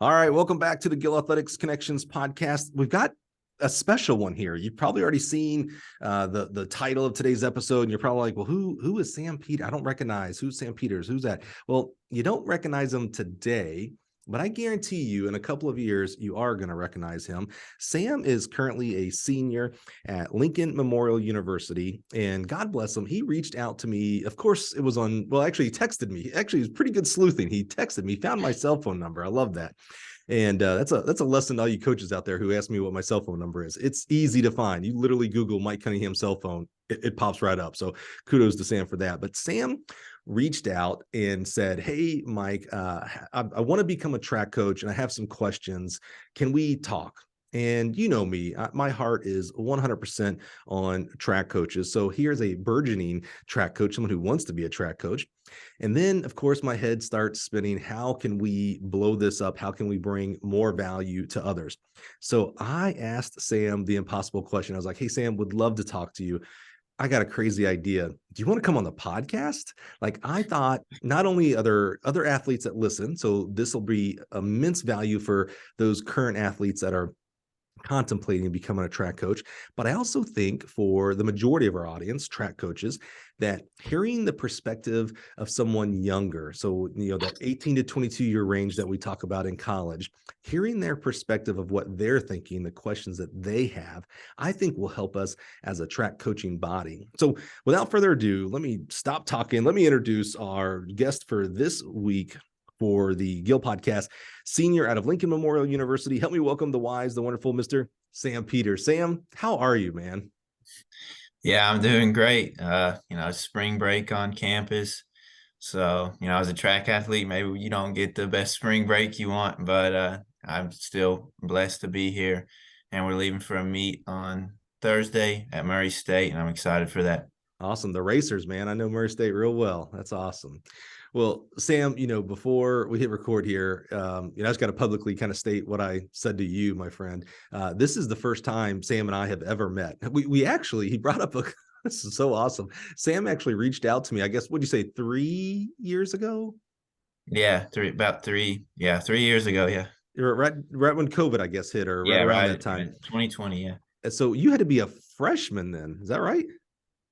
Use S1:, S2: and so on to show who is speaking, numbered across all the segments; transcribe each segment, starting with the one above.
S1: All right, welcome back to the Gill Athletics Connections podcast. We've got a special one here. You've probably already seen the title of today's episode, and you're probably like, well, who is Sam Peters? I don't recognize. Who's Sam Peters? Who's that? Well, you don't recognize him today, but I guarantee you in a couple of years, you are going to recognize him. Sam is currently a senior at Lincoln Memorial University, and God bless him, he reached out to me. Of course, it was actually, he texted me. Actually, he was pretty good sleuthing. He texted me, found my cell phone number. I love that. And that's a lesson to all you coaches out there who ask me what my cell phone number is. It's easy to find. You literally Google Mike Cunningham's cell phone. It pops right up. So kudos to Sam for that. But Sam reached out and said, hey, Mike, I want to become a track coach and I have some questions. Can we talk? And you know me, my heart is 100% on track coaches. So here's a burgeoning track coach, someone who wants to be a track coach. And then, of course, my head starts spinning. How can we blow this up? How can we bring more value to others? So I asked Sam the impossible question. I was like, hey, Sam, would love to talk to you. I got a crazy idea. Do you want to come on the podcast? Like, I thought not only other athletes that listen, so this will be immense value for those current athletes that are contemplating becoming a track coach, but I also think for the majority of our audience, track coaches, that hearing the perspective of someone younger, so that 18 to 22 year range that we talk about in college, hearing their perspective of what they're thinking, the questions that they have, I think will help us as a track coaching body. So without further ado, let me stop talking. Let me introduce our guest for this week for the Gill podcast, senior out of Lincoln Memorial University. Help me welcome the wise, the wonderful Mr. Sam Peters. Sam, how are you, man?
S2: Yeah, I'm doing great. Spring break on campus. So, as a track athlete, maybe you don't get the best spring break you want, but I'm still blessed to be here. And we're leaving for a meet on Thursday at Murray State, and I'm excited for that.
S1: Awesome. The racers, man. I know Murray State real well. That's awesome. Well, Sam, before we hit record here, I just got to publicly kind of state what I said to you, my friend. This is the first time Sam and I have ever met. He brought up this is so awesome. Sam actually reached out to me, I guess, what'd you say, 3 years ago?
S2: Yeah, 3 years ago. Yeah.
S1: Right when COVID, I guess, hit, or right around that time.
S2: 2020. Yeah.
S1: So you had to be a freshman then. Is that right?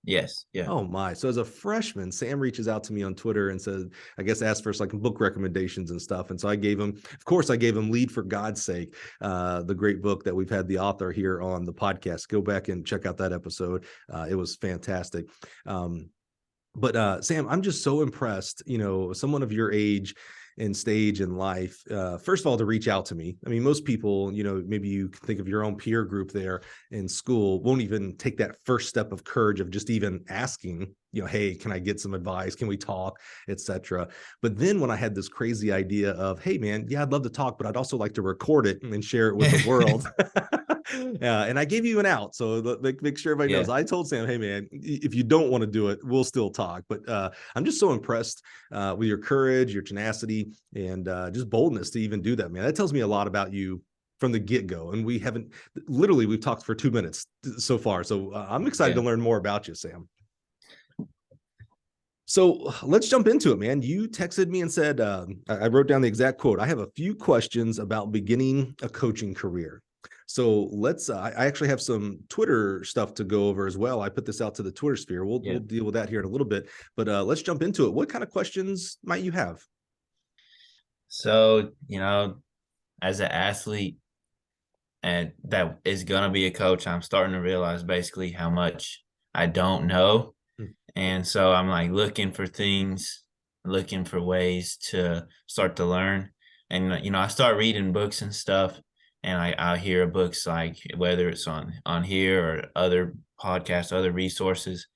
S2: Yes. Yeah.
S1: Oh my. So as a freshman, Sam reaches out to me on Twitter and says, I guess, asked for like book recommendations and stuff. And so I gave him Lead for God's Sake, the great book that we've had the author here on the podcast. Go back and check out that episode. It was fantastic. But Sam, I'm just so impressed, someone of your age and stage in life, first of all, to reach out to me. I mean, most people, maybe you can think of your own peer group there in school, won't even take that first step of courage of just even asking, hey, can I get some advice? Can we talk, etc. But then when I had this crazy idea of, hey, man, yeah, I'd love to talk, but I'd also like to record it and share it with the world. And I gave you an out. So make sure everybody knows. I told Sam, hey, man, if you don't want to do it, we'll still talk. But I'm just so impressed with your courage, your tenacity, and just boldness to even do that, man. That tells me a lot about you from the get-go. And we've talked for 2 minutes so far. So I'm excited to learn more about you, Sam. So let's jump into it, man. You texted me and said, I wrote down the exact quote. I have a few questions about beginning a coaching career. So let's, I actually have some Twitter stuff to go over as well. I put this out to the Twitter sphere. We'll deal with that here in a little bit, but let's jump into it. What kind of questions might you have?
S2: So, as an athlete and that is going to be a coach, I'm starting to realize basically how much I don't know. And so I'm like looking for ways to start to learn. And, I start reading books and stuff. And I hear books like whether it's on here or other podcasts, other resources.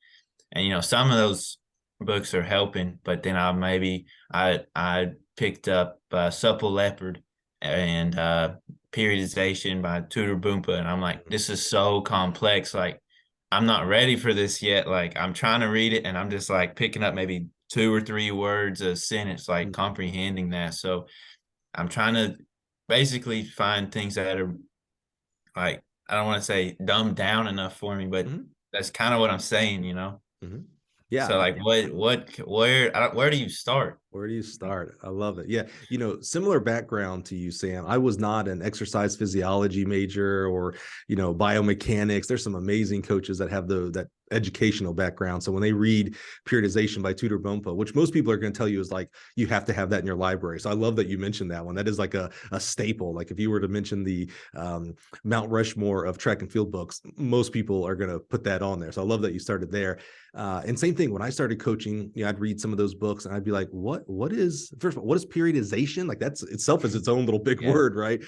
S2: And, some of those books are helping, but then I picked up Supple Leopard and Periodization by Tudor Boompa. And I'm like, this is so complex. Like, I'm not ready for this yet. Like, I'm trying to read it and I'm just like picking up maybe 2 or 3 words a sentence, like comprehending that. So I'm trying to basically find things that are like, I don't want to say dumbed down enough for me, but that's kind of what I'm saying,
S1: Yeah.
S2: So like where do you start?
S1: Where do you start? I love it. Yeah. Similar background to you, Sam. I was not an exercise physiology major or, biomechanics. There's some amazing coaches that have that educational background. So when they read Periodization by Tudor Bompa, which most people are going to tell you is like, you have to have that in your library. So I love that you mentioned that one. That is like a staple. Like if you were to mention the Mount Rushmore of track and field books, most people are going to put that on there. So I love that you started there. And same thing, when I started coaching, I'd read some of those books and I'd be like, what is, first of all, what is periodization? Like that's itself is its own little big
S2: Yeah.
S1: word, right?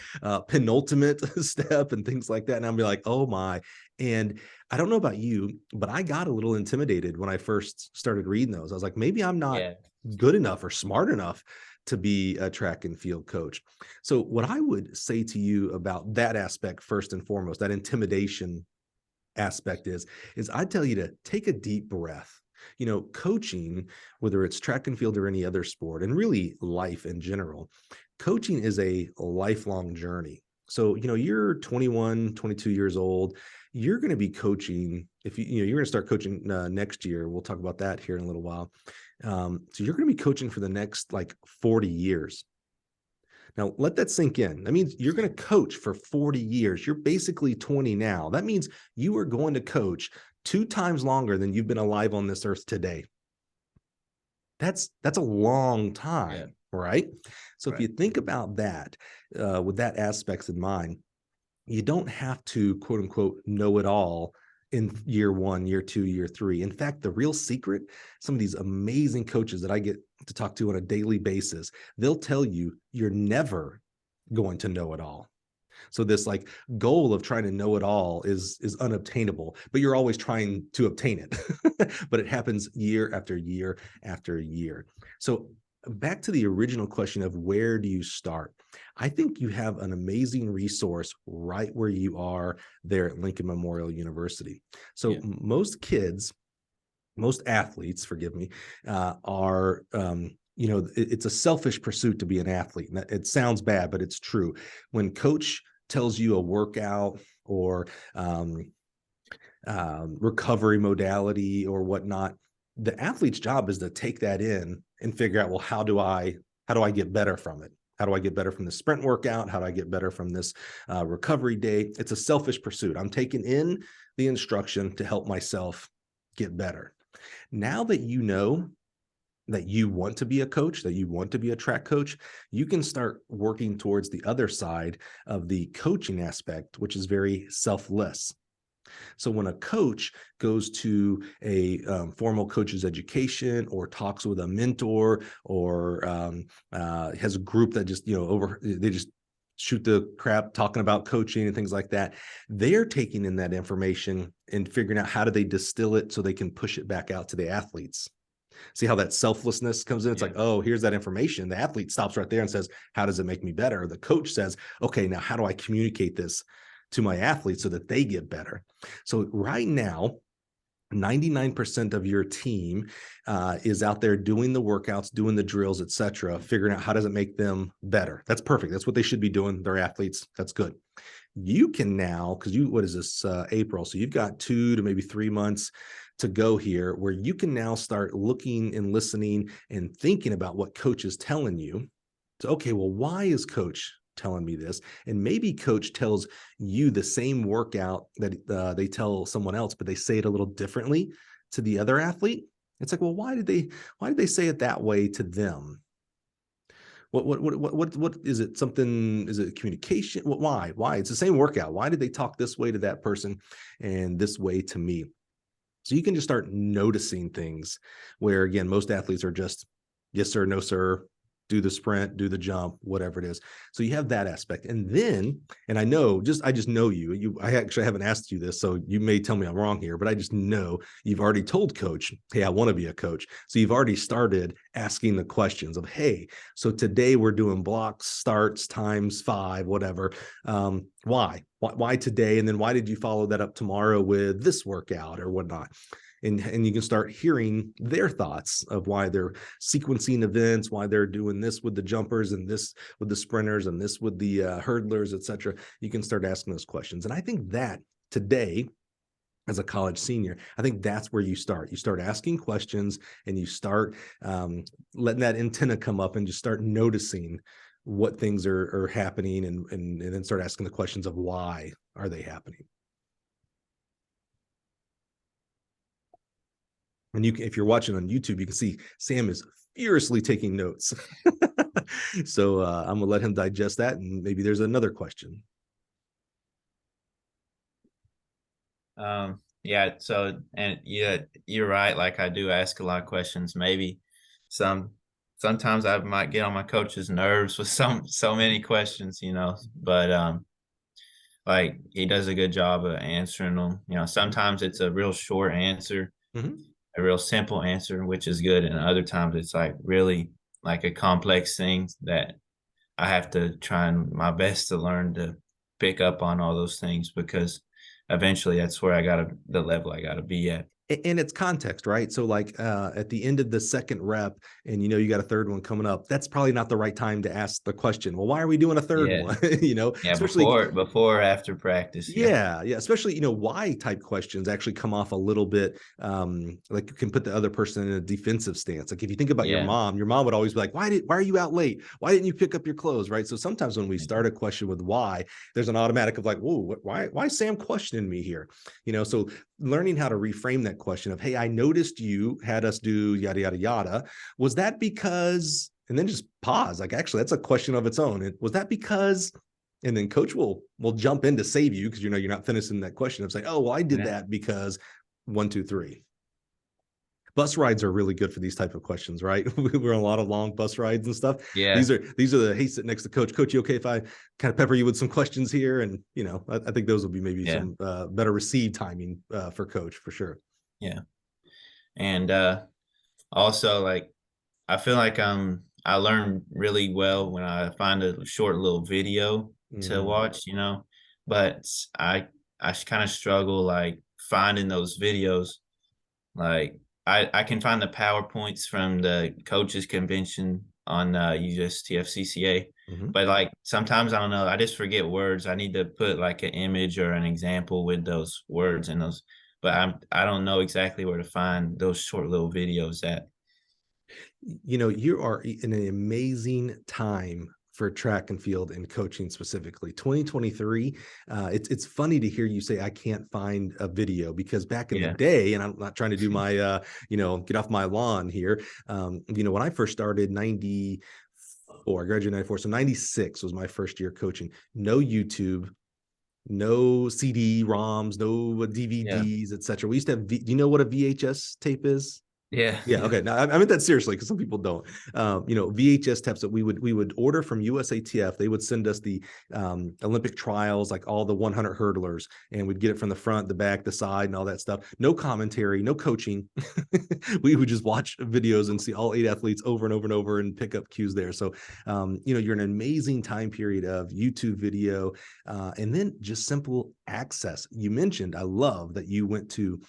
S1: Penultimate step and things like that. And I'd be like, oh my. And I don't know about you, but I got a little intimidated when I first started reading those. I was like, maybe I'm not
S2: Yeah.
S1: good enough or smart enough to be a track and field coach. So what I would say to you about that aspect, first and foremost, that intimidation aspect is I'd tell you to take a deep breath. Coaching, whether it's track and field or any other sport, and really life in general, coaching is a lifelong journey. So, you're 21, 22 years old, you're going to be coaching. If you're going to start coaching next year, we'll talk about that here in a little while. So you're going to be coaching for the next like 40 years. Now, let that sink in. That means you're going to coach for 40 years. You're basically 20 now. That means you are going to coach 2 times longer than you've been alive on this earth today. That's a long
S2: Yeah.
S1: time, right? So if
S2: Right.
S1: you think about that, with that aspects in mind, you don't have to quote unquote know it all in year 1, year 2, year 3. In fact, the real secret, some of these amazing coaches that I get to talk to on a daily basis, they'll tell you you're never going to know it all. So this like goal of trying to know it all is unobtainable, but you're always trying to obtain it. But it happens year after year after year. So back to the original question of where do you start? I think you have an amazing resource right where you are there at Lincoln Memorial University. So
S2: Yeah.
S1: most athletes, forgive me, are it's a selfish pursuit to be an athlete. And it sounds bad, but it's true. When coach tells you a workout or recovery modality or whatnot, the athlete's job is to take that in and figure out, well, how do I get better from it? How do I get better from the sprint workout? How do I get better from this recovery day? It's a selfish pursuit. I'm taking in the instruction to help myself get better. Now that you know that you want to be a coach, that you want to be a track coach, you can start working towards the other side of the coaching aspect, which is very selfless. So when a coach goes to a formal coach's education or talks with a mentor or has a group that just, they just shoot the crap talking about coaching and things like that, they're taking in that information and figuring out how do they distill it so they can push it back out to the athletes. See how that selflessness comes in? It's
S2: Yeah.
S1: like, oh, here's that information. The athlete stops right there and says, how does it make me better? The coach says, okay, now how do I communicate this to my athletes so that they get better? So right now, 99% of your team is out there doing the workouts, doing the drills, etc., figuring out how does it make them better. That's perfect. That's what they should be doing. They're athletes. That's good. You can now, because what is this, April? So you've got 2 to maybe 3 months to go here where you can now start looking and listening and thinking about what coach is telling you. So, okay, well, why is coach telling me this? And maybe coach tells you the same workout that they tell someone else, but they say it a little differently to the other athlete. It's like, well, why did they say it that way to them? What is it? Something, is it communication? Why? It's the same workout. Why did they talk this way to that person and this way to me? So you can just start noticing things where, again, most athletes are just yes, sir, no, sir, do the sprint, do the jump, whatever it is. So you have that aspect. And then, and I just know I actually haven't asked you this, so you may tell me I'm wrong here, but I just know you've already told coach, hey, I want to be a coach. So you've already started asking the questions of, hey, so today we're doing blocks, starts, times 5, whatever. Why today? And then why did you follow that up tomorrow with this workout or whatnot? And you can start hearing their thoughts of why they're sequencing events, why they're doing this with the jumpers and this with the sprinters and this with the hurdlers, etc. You can start asking those questions. And I think that today as a college senior. I think that's where you start. You start asking questions, and you start letting that antenna come up, and just start noticing what things are happening, and then start asking the questions of why are they happening. And if you're watching on YouTube, you can see Sam is furiously taking notes. So I'm gonna let him digest that, and maybe there's another question.
S2: Yeah, so, and yeah, you're right. Like, I do ask a lot of questions. Maybe sometimes I might get on my coach's nerves with so many questions, but like, he does a good job of answering them. Sometimes it's a real short answer,
S1: Mm-hmm.
S2: a real simple answer, which is good. And other times it's like really like a complex thing that I have to try my best to learn to pick up on all those things, because eventually that's where the level I gotta be at.
S1: And it's context, right? So like at the end of the second rep, and you got a third one coming up, that's probably not the right time to ask the question, well, why are we doing a third
S2: Yeah.
S1: one?
S2: Yeah,
S1: Especially,
S2: before or after practice. Yeah.
S1: yeah, especially, why type questions actually come off a little bit like you can put the other person in a defensive stance. Like if you think about your
S2: Yeah.
S1: mom would always be like, why are you out late? Why didn't you pick up your clothes? Right. So sometimes when we start a question with why, there's an automatic of like, whoa, why is Sam questioning me here? So learning how to reframe that question of, hey, I noticed you had us do yada, yada, yada. Was that because, and then just pause. Like, actually, that's a question of its own. Was that because, and then coach will jump in to save you, because you're not finishing that question of saying, oh, well, I did
S2: Yeah.
S1: that because 1, 2, 3. Bus rides are really good for these type of questions, right? We're on a lot of long bus rides and stuff.
S2: Yeah.
S1: These are the, hey, sit next to coach. Coach, you okay if I kind of pepper you with some questions here? And I think those will be maybe some better received timing for coach, for sure.
S2: Yeah. And also, like, I feel like I learn really well when I find a short little video to watch, but I kind of struggle like finding those videos. Like, I can find the PowerPoints from the coaches convention on USTFCCA,
S1: Mhm.
S2: but like sometimes I don't know, I just forget words. I need to put like an image or an example with those words in those, but I don't know exactly where to find those short little videos at.
S1: You are in an amazing time for track and field and coaching, specifically 2023. It's funny to hear you say I can't find a video, because back in the
S2: Yeah.
S1: day, and I'm not trying to do my get off my lawn here, when I first started 94, I graduated 94, so 96 was my first year coaching. No YouTube, no CD-ROMs, no DVDs, etc. We used to have do you know what a VHS tape is?
S2: Yeah.
S1: Yeah. Okay. Now I meant that seriously, because some people don't. VHS tapes that we would order from USATF. They would send us the Olympic trials, like all the 100 hurdlers, and we'd get it from the front, the back, the side, and all that stuff. No commentary, no coaching. We would just watch videos and see all 8 athletes over and over and over, and pick up cues there. So, you're in an amazing time period of YouTube video, and then just simple access. You mentioned, I love that you went to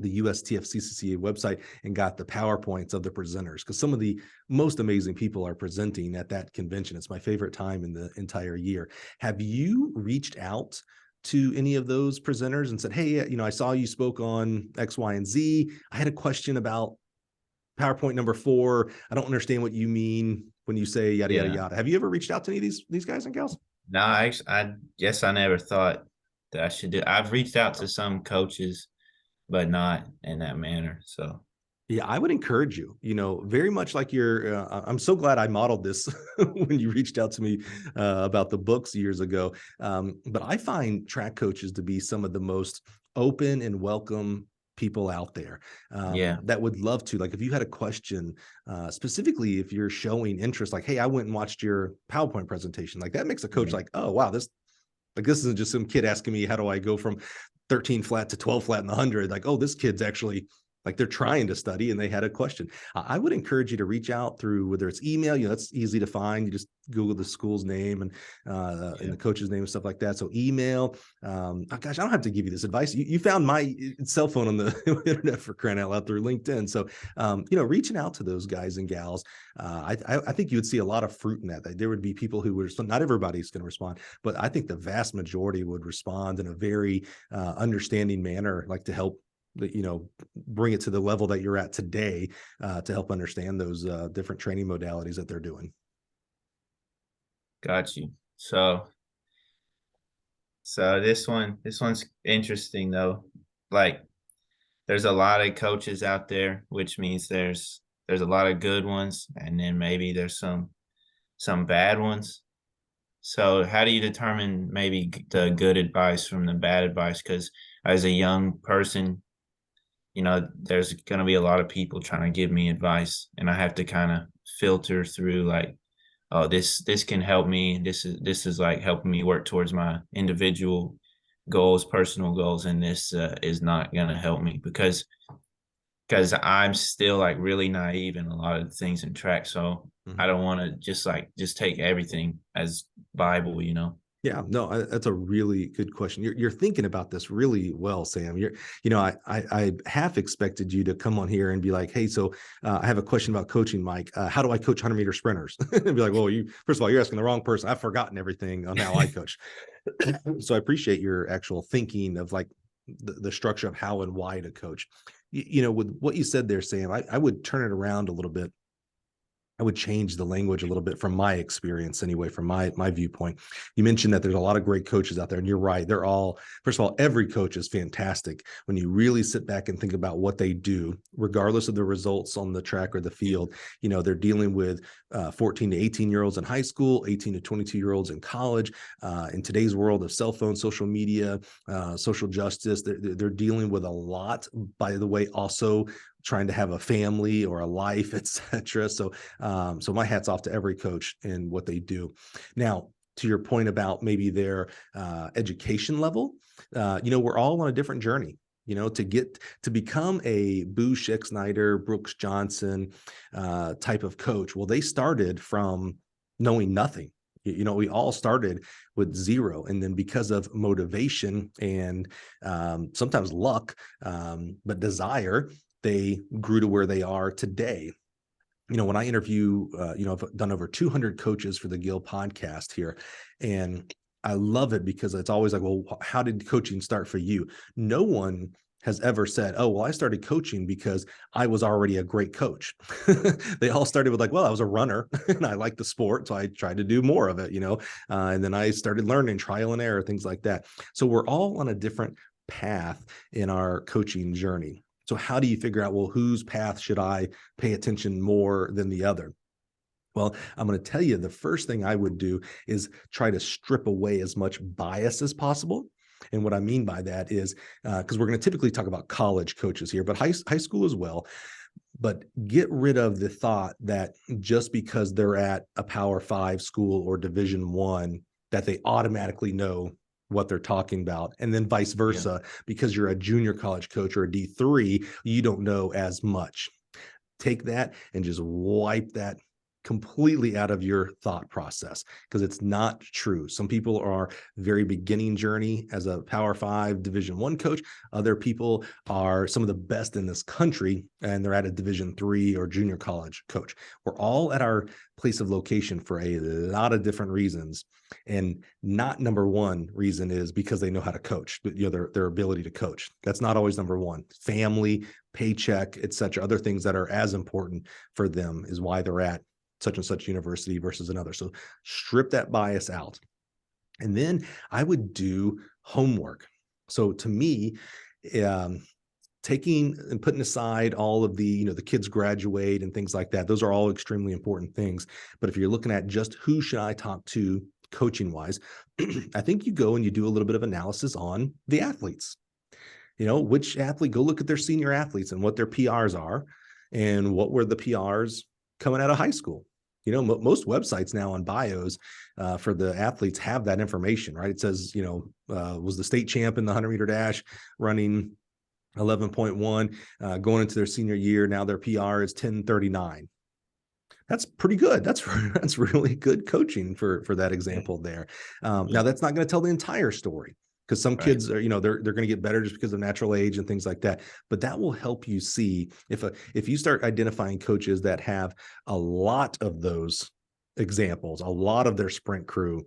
S1: the USTFCCA website and got the PowerPoints of the presenters, because some of the most amazing people are presenting at that convention. It's my favorite time in the entire year. Have you reached out to any of those presenters and said, hey, I saw you spoke on X, Y, and Z. I had a question about PowerPoint number 4. I don't understand what you mean when you say yada, yada, yada. Have you ever reached out to any of these guys and gals?
S2: No, I guess I never thought that I should do. I've reached out to some coaches, but not in that manner. So
S1: yeah, I would encourage you, very much like I'm so glad I modeled this when you reached out to me about the books years ago. But I find track coaches to be some of the most open and welcome people out there that would love to, like, if you had a question, specifically if you're showing interest, like, hey, I went and watched your PowerPoint presentation, like that makes a coach like, oh, wow, this isn't just some kid asking me, how do I go from 13 flat to 12 flat in the 100? Like, oh, this kid's actually like they're trying to study and they had a question. I would encourage you to reach out through, whether it's email, that's easy to find. You just Google the school's name and the coach's name and stuff like that. So email. Gosh, I don't have to give you this advice. You found my cell phone on the internet, for crying out loud, through LinkedIn. So reaching out to those guys and gals, I think you would see a lot of fruit in that. There would be people who would, not everybody's going to respond, but I think the vast majority would respond in a very understanding manner, like to help bring it to the level that you're at today, to help understand those different training modalities that they're doing.
S2: Got you. So this one's interesting though. Like, there's a lot of coaches out there, which means there's a lot of good ones, and then maybe there's some bad ones. So how do you determine maybe the good advice from the bad advice? Because as a young person, there's going to be a lot of people trying to give me advice, and I have to kind of filter through, like, oh, this can help me. This is like helping me work towards my individual goals, personal goals, and this is not going to help me because I'm still like really naive in a lot of things in track. So I don't want to just take everything as Bible,
S1: Yeah, no, that's a really good question. You're thinking about this really well, Sam. I half expected you to come on here and be like, hey, so I have a question about coaching, Mike. How do I coach 100-meter sprinters? And be like, well, first of all, you're asking the wrong person. I've forgotten everything on how I coach. So I appreciate your actual thinking of like the structure of how and why to coach. With what you said there, Sam, I would turn it around a little bit. I would change the language a little bit from my experience anyway, from my viewpoint. You mentioned that there's a lot of great coaches out there, and you're right. They're all, first of all, every coach is fantastic. When you really sit back and think about what they do, regardless of the results on the track or the field, they're dealing with 14 to 18-year-olds in high school, 18 to 22-year-olds in college. In today's world of cell phone, social media, social justice, they're dealing with a lot, by the way, also trying to have a family or a life, etc. So my hat's off to every coach and what they do. Now, to your point about maybe their education level, we're all on a different journey. To become a Boo Schexnayder, Brooks Johnson type of coach. Well, they started from knowing nothing. We all started with zero, and then because of motivation and sometimes luck, but desire, they grew to where they are today. When I interview, I've done over 200 coaches for the Gill podcast here, and I love it because it's always like, well, how did coaching start for you? No one has ever said, oh, well, I started coaching because I was already a great coach. They all started with like, well, I was a runner and I liked the sport, so I tried to do more of it, and then I started learning, trial and error, things like that. So we're all on a different path in our coaching journey. So how do you figure out, well, whose path should I pay attention more than the other? Well, I'm going to tell you, the first thing I would do is try to strip away as much bias as possible. And what I mean by that is, because we're going to typically talk about college coaches here, but high school as well. But get rid of the thought that just because they're at a Power 5 school or Division I, that they automatically know what they're talking about, and then vice versa. Because you're a junior college coach or a D3, you don't know as much. Take that and just wipe that completely out of your thought process, because it's not true. Some people are very beginning journey as a Power 5 Division I coach. Other people are some of the best in this country, and they're at a Division III or junior college coach. We're all at our place of location for a lot of different reasons, and not number one reason is because they know how to coach, but their ability to coach. That's not always number one. Family, paycheck, etc. Other things that are as important for them is why they're at such and such university versus another. So strip that bias out. And then I would do homework. So to me, taking and putting aside all of the, the kids graduate and things like that, those are all extremely important things. But if you're looking at just who should I talk to coaching wise, I think you go and you do a little bit of analysis on the athletes. Which athlete, go look at their senior athletes and what their PRs are and what were the PRs coming out of high school. Most websites now on bios for the athletes have that information, right? It says, was the state champ in the 100-meter dash running 11.1, going into their senior year. Now their PR is 1039. That's pretty good. That's really good coaching for that
S2: Yeah.
S1: example there.
S2: Yeah.
S1: Now that's not going to tell the entire story, because some
S2: Right.
S1: kids are, they're going to get better just because of natural age and things like that. But that will help you see if you start identifying coaches that have a lot of those examples, a lot of their sprint crew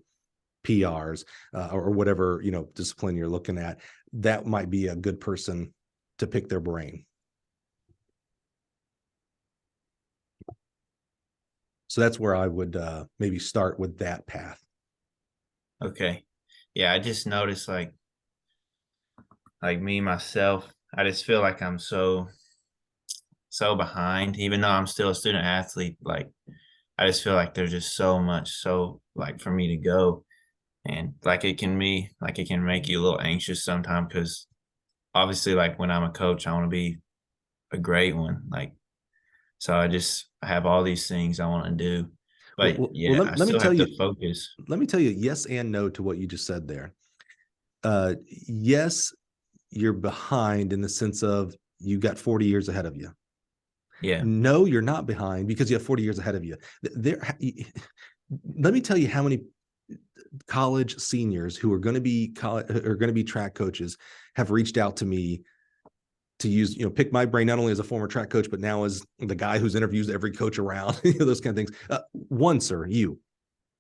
S1: PRs, or whatever, discipline you're looking at, that might be a good person to pick their brain. So that's where I would maybe start with that path.
S2: Okay. Yeah, I just noticed like me myself, I just feel like I'm so behind, even though I'm still a student athlete. Like I just feel like there's just so much, so like for me to go. And like it can make you a little anxious sometimes because obviously like when I'm a coach, I want to be a great one. Like so I have all these things I want to do.
S1: Well,
S2: But
S1: well, well,
S2: yeah, I
S1: let me
S2: still
S1: tell
S2: have
S1: you,
S2: to focus.
S1: yes and no to what you just said there. Yes, you're behind in the sense of you got 40 years ahead of you.
S2: Yeah.
S1: No, you're not behind because you have 40 years ahead of you. Let me tell you how many college seniors who are going to be track coaches have reached out to me to use, pick my brain, not only as a former track coach, but now as the guy who's interviews every coach around, those kind of things. One, sir,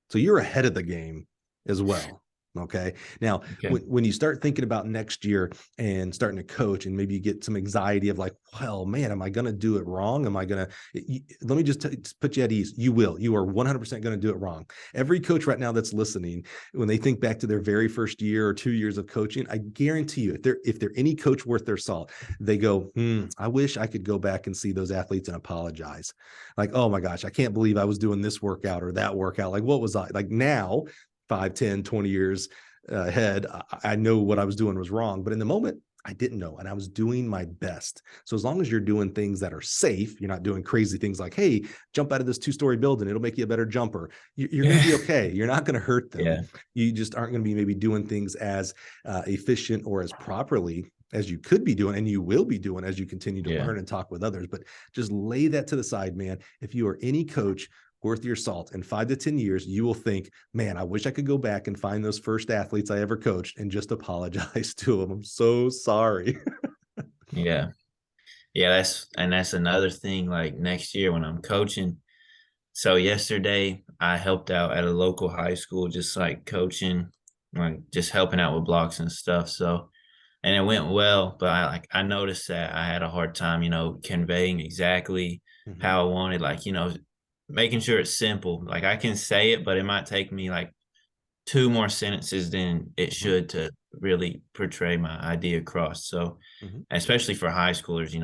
S1: so you're ahead of the game as well. Okay. Now,
S2: Okay.
S1: when you start thinking about next year and starting to coach, and maybe you get some anxiety of like, well, man, am I going to do it wrong? Am I going to, let me just put you at ease. You are 100% going to do it wrong. Every coach right now that's listening, when they think back to their very first year or 2 years of coaching, I guarantee you, if they're any coach worth their salt, they go, I wish I could go back and see those athletes and apologize. Like, oh my gosh, I can't believe I was doing this workout or that workout. Like, what was I like now? 5, 10, 20 years ahead, I know what I was doing was wrong, but in the moment, I didn't know, and I was doing my best. So as long as you're doing things that are safe, you're not doing crazy things like, hey, jump out of this 2-story building, it'll make you a better jumper. You're going to be okay. You're not going to hurt them.
S2: Yeah.
S1: You just aren't going to be maybe doing things as efficient or as properly as you could be doing, and you will be doing as you continue to
S2: Yeah.
S1: learn and talk with others. But just lay that to the side, man. If you are any coach worth your salt, in 5 to 10 years, you will think, man, I wish I could go back and find those first athletes I ever coached and just apologize to them. I'm so sorry.
S2: Yeah. Yeah, that's another thing, like, next year when I'm coaching. So, yesterday, I helped out at a local high school just, like, coaching, like, just helping out with blocks and stuff, so and it went well, but I noticed that I had a hard time, conveying exactly
S1: Mhm.
S2: how I wanted, like, making sure it's simple. Like, I can say it, but it might take me, like, 2 more sentences than it
S1: Mhm.
S2: should to really portray my idea across. So,
S1: Mhm.
S2: especially for high schoolers,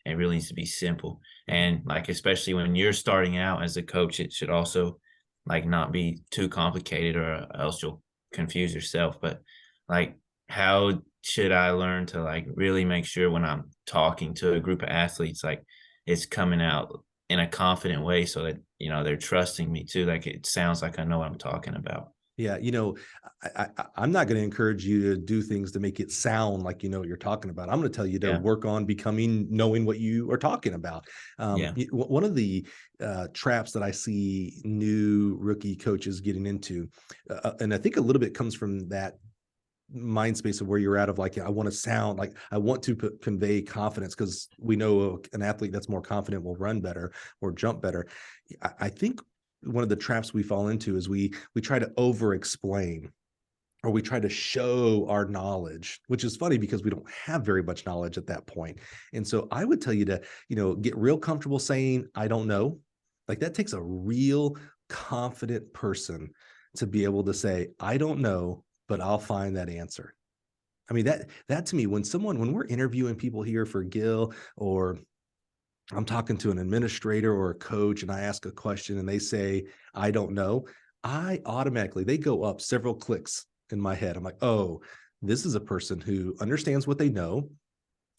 S2: it really needs to be simple.
S1: Mhm.
S2: And like especially when you're starting out as a coach, it should also like not be too complicated or else you'll confuse yourself. But like how should I learn to like really make sure when I'm talking to a group of athletes, like it's coming out in a confident way so that, they're trusting me too. Like it sounds like I know what I'm talking about.
S1: Yeah, I'm not going to encourage you to do things to make it sound like you know what you're talking about. I'm going to tell you to
S2: Yeah.
S1: work on knowing what you are talking about.
S2: Yeah.
S1: One of the traps that I see new rookie coaches getting into, and I think a little bit comes from that mind space of where you're at of like, I want to sound like I want to convey confidence because we know an athlete that's more confident will run better or jump better. I think one of the traps we fall into is we try to over explain, or we try to show our knowledge, which is funny because we don't have very much knowledge at that point. And so I would tell you to, get real comfortable saying, I don't know. Like that takes a real confident person to be able to say, I don't know, but I'll find that answer. I mean, that to me, when we're interviewing people here for Gil, or I'm talking to an administrator or a coach and I ask a question and they say, I don't know, they go up several clicks in my head. I'm like, oh, this is a person who understands what they know,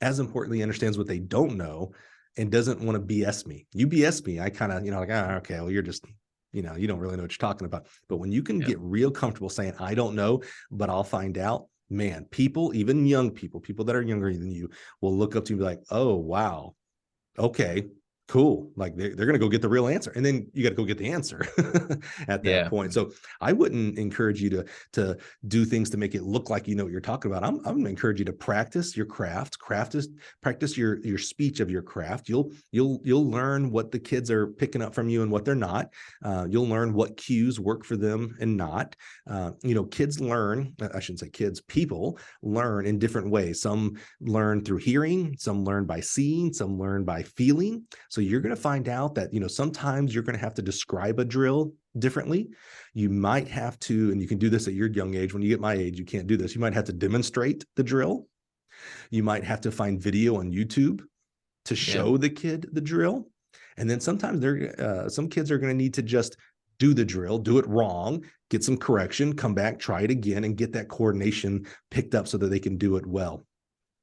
S1: as importantly, understands what they don't know, and doesn't want to BS me. You BS me, I kind of, like, okay, well, you're just, you don't really know what you're talking about. But when you can
S2: Yeah.
S1: get real comfortable saying, I don't know, but I'll find out, man, people, even young people that are younger than you, will look up to you and be like, oh, wow, okay, cool. Like they're going to go get the real answer. And then you got to go get the answer at that
S2: Yeah.
S1: point. So I wouldn't encourage you to do things to make it look like you know what you're talking about. I'm going to encourage you to practice your practice your speech of your craft. You'll learn what the kids are picking up from you and what they're not. You'll learn what cues work for them and not. Kids learn, I shouldn't say kids, people learn in different ways. Some learn through hearing, some learn by seeing, some learn by feeling. So you're going to find out that, sometimes you're going to have to describe a drill differently. You might have to, and you can do this at your young age. When you get my age, you can't do this. You might have to demonstrate the drill. You might have to find video on YouTube to show the kid the drill. And then sometimes some kids are going to need to just do the drill, do it wrong, get some correction, come back, try it again, and get that coordination picked up so that they can do it well.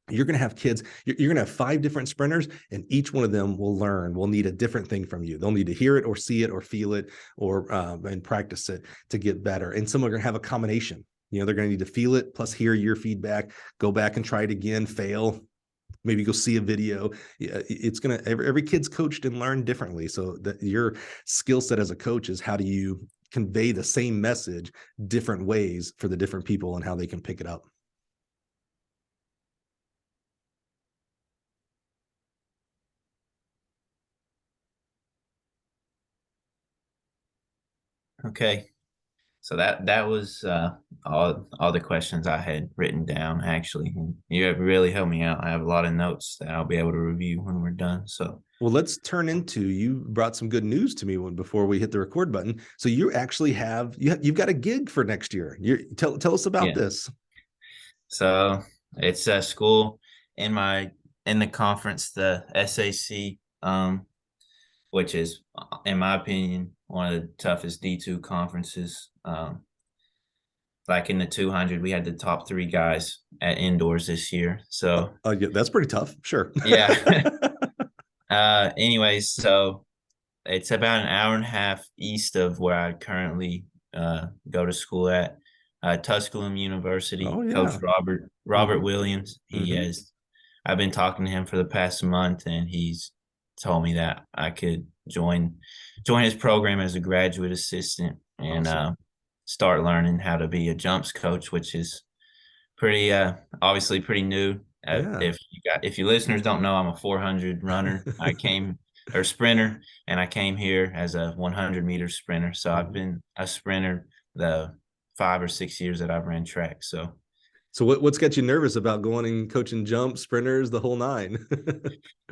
S1: You're going to have kids, you're going to have 5 different sprinters, and each one of them will need a different thing from you. They'll need to hear it or see it or feel it or and practice it to get better. And some are going to have a combination. They're going to need to feel it plus hear your feedback, go back and try it again, fail, maybe go see a video. It's going to, every kid's coached and learned differently. So that your skill set as a coach is how do you convey the same message different ways for the different people and how they can pick it up.
S2: Okay. So that was all the questions I had written down, actually. And you have really helped me out. I have a lot of notes that I'll be able to review when we're done. So
S1: well, let's turn into, you brought some good news to me before we hit the record button. So you actually you've got a gig for next year. Tell us about this.
S2: So it's a school in the conference, the SAC, which is, in my opinion, one of the toughest D2 conferences. Like in the 200, we had the top 3 guys at indoors this year. So
S1: yeah, that's pretty tough. Sure.
S2: Yeah. Anyways, so it's about an hour and a half east of where I currently go to school at Tusculum University.
S1: Oh, yeah.
S2: Coach Robert Williams. I've been talking to him for the past month, and he's told me that I could join his program as a graduate assistant and
S1: awesome.
S2: Start learning how to be a jumps coach, which is pretty obviously pretty new. If your listeners don't know, I'm a 400 runner. Sprinter, and I came here as a 100-meter sprinter. So I've been a sprinter the 5 or 6 years that I've ran track. So
S1: what's got you nervous about going and coaching jump sprinters, the whole 9?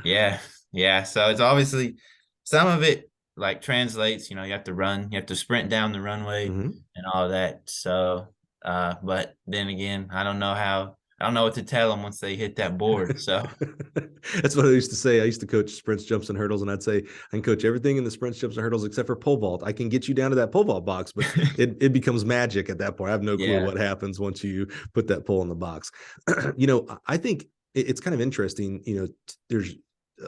S2: Yeah. So it's obviously some of it like translates, you have to run, you have to sprint down the runway and all that. So, but then again, I don't know what to tell them once they hit that board. So
S1: that's what I used to say. I used to coach sprints, jumps, and hurdles, and I'd say I can coach everything in the sprints, jumps, and hurdles except for pole vault. I can get you down to that pole vault box, but it becomes magic at that point. I have no clue what happens once you put that pole in the box. I think it's kind of interesting. There's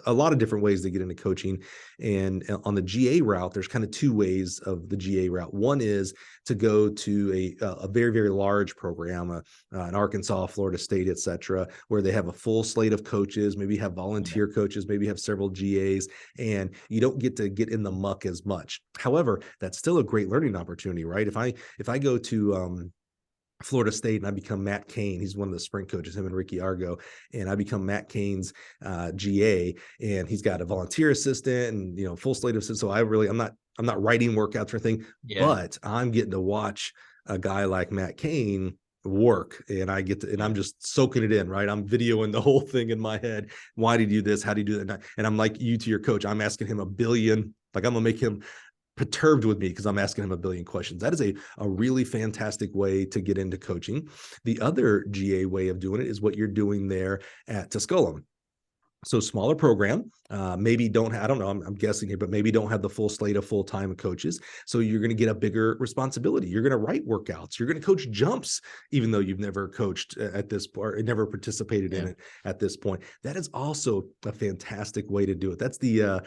S1: a lot of different ways to get into coaching, and on the GA route, there's kind of 2 ways of the GA route. One is to go to a very, very large program, in Arkansas, Florida State, etc., where they have a full slate of coaches, maybe have volunteer coaches, maybe have several GAs, and you don't get to get in the muck as much. However, that's still a great learning opportunity, right? If I go to Florida State and I become Matt Cain, he's one of the sprint coaches, him and Ricky Argo, and I become Matt Cain's GA, and he's got a volunteer assistant and full slate of assistants. So I'm not writing workouts or anything, but I'm getting to watch a guy like Matt Cain work, and I'm just soaking it in, right? I'm videoing the whole thing in my head. Why did you do this? How do you do that? And I'm like you to your coach. I'm asking him a billion, like I'm gonna make him perturbed with me because I'm asking him a billion questions. That is a really fantastic way to get into coaching. The other GA way of doing it is what you're doing there at Tusculum. So smaller program, maybe don't have, I don't know, I'm guessing here, but maybe don't have the full slate of full-time coaches. So you're going to get a bigger responsibility. You're going to write workouts. You're going to coach jumps, even though you've never coached at this point, never participated in it at this point. That is also a fantastic way to do it. That's the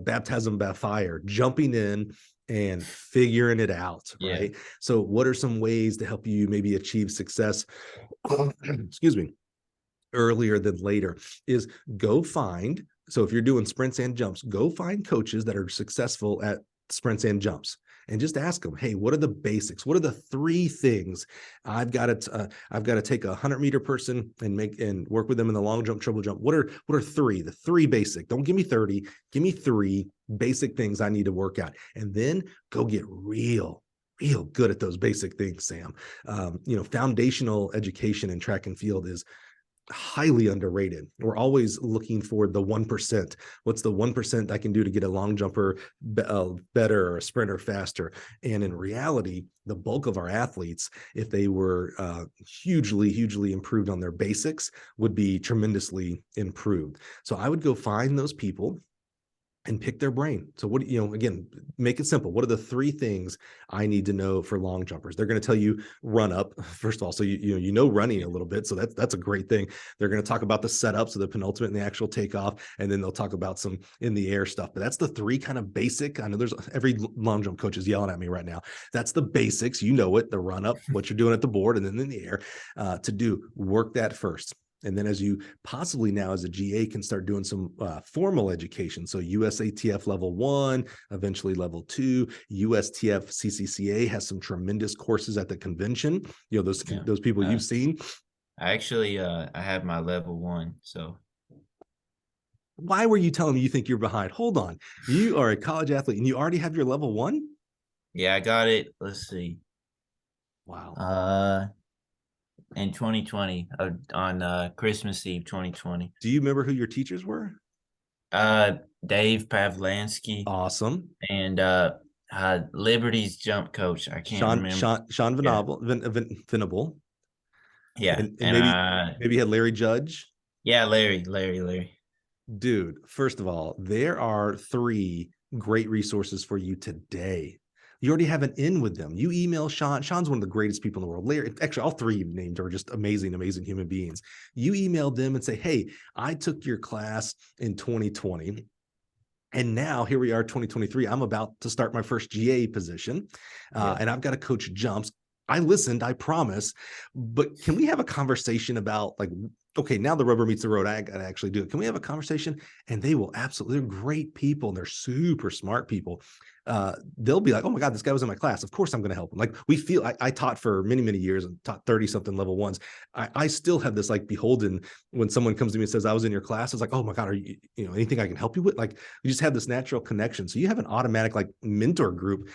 S1: baptism by fire, jumping in and figuring it out,
S2: Yeah.
S1: right? So what are some ways to help you maybe achieve success, excuse me, earlier than later? Is go find, so if you're doing sprints and jumps, go find coaches that are successful at sprints and jumps and just ask them, hey, what are the basics? What are the three things I've got to take a 100-meter person and make and work with them in the long jump, triple jump? What are the three basic? Don't give me 30, give me three basic things I need to work out, and then go get real good at those basic things, Sam. Foundational education in track and field is highly underrated. We're always looking for the 1%. What's the 1% I can do to get a long jumper better, or a sprinter faster? And in reality, the bulk of our athletes, if they were hugely improved on their basics, would be tremendously improved. So I would go find those people and pick their brain. So what, again, make it simple. What are the three things I need to know for long jumpers? They're going to tell you run up, first of all. So you know running a little bit. So that's a great thing. They're going to talk about the setup, so the penultimate and the actual takeoff, and then they'll talk about some in the air stuff. But that's the three kind of basic. I know there's every long jump coach is yelling at me right now. That's the basics. You know it, the run up, what you're doing at the board, and then in the air. Work that first. And then as you possibly now as a GA can start doing some formal education. So USATF level 1, eventually level 2, USTF CCCA has some tremendous courses at the convention. Those people you've seen.
S2: I actually, I have my level 1. So
S1: why were you telling me you think you're behind? Hold on. You are a college athlete and you already have your level 1?
S2: Yeah, I got it. Let's see.
S1: Wow.
S2: In 2020, on Christmas Eve 2020.
S1: Do you remember who your teachers were?
S2: Dave Pavlansky.
S1: Awesome.
S2: And Liberty's jump coach. I can't remember.
S1: Sean Venable.
S2: Yeah.
S1: And maybe you had Larry Judge.
S2: Yeah, Larry.
S1: Dude, first of all, there are 3 great resources for you today. You already have an in with them. You email Sean. Sean's one of the greatest people in the world. Larry, actually, all 3 you've named are just amazing human beings. You email them and say, hey, I took your class in 2020. And now here we are, 2023. I'm about to start my first GA position. And I've got to coach jumps. I listened, I promise. But can we have a conversation about, like, okay, now the rubber meets the road. I got to actually do it. Can we have a conversation? And they will absolutely, they're great people. And they're super smart people. They'll be like, oh my God, this guy was in my class. Of course I'm going to help him. Like, we feel, I taught for many years and taught 30 something level 1s. I still have this like beholden when someone comes to me and says, I was in your class. It's like, oh my God, are you anything I can help you with? Like, we just have this natural connection. So you have an automatic like mentor group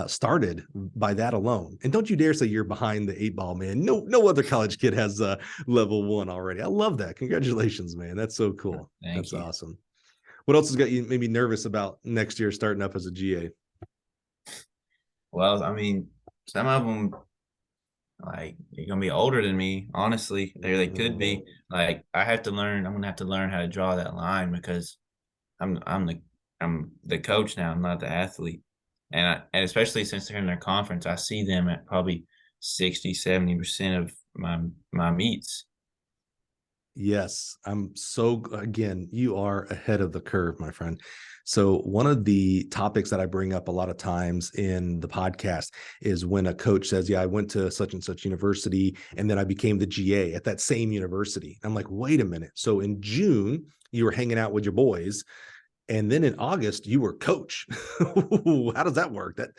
S1: started by that alone. And don't you dare say you're behind the 8 ball, man. No other college kid has level 1 already. I love that. Congratulations, man. That's so cool. That's awesome. What else has got you maybe nervous about next year starting up as a GA?
S2: Well, I mean, some of them, like, you're gonna be older than me. Honestly, they could be. Like, I'm gonna have to learn how to draw that line, because I'm the coach now. I'm not the athlete, and especially since they're in their conference, I see them at probably 60-70% of my meets.
S1: Yes, again, you are ahead of the curve, my friend. So one of the topics that I bring up a lot of times in the podcast is when a coach says, yeah, I went to such and such university, and then I became the GA at that same university. I'm like, wait a minute. So in June, you were hanging out with your boys, and then in August you were coach. How does that work? That's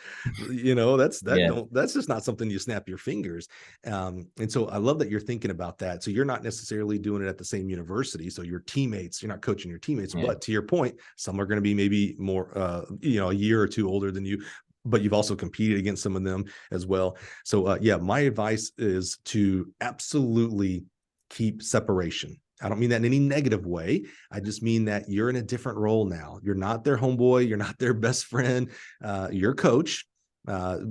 S1: just not something you snap your fingers. And so I love that you're thinking about that. So you're not necessarily doing it at the same university. So your teammates, you're not coaching your teammates, but to your point, some are going to be maybe more, a year or 2 older than you, but you've also competed against some of them as well. So my advice is to absolutely keep separation. I don't mean that in any negative way. I just mean that you're in a different role now. You're not their homeboy. You're not their best friend. Your coach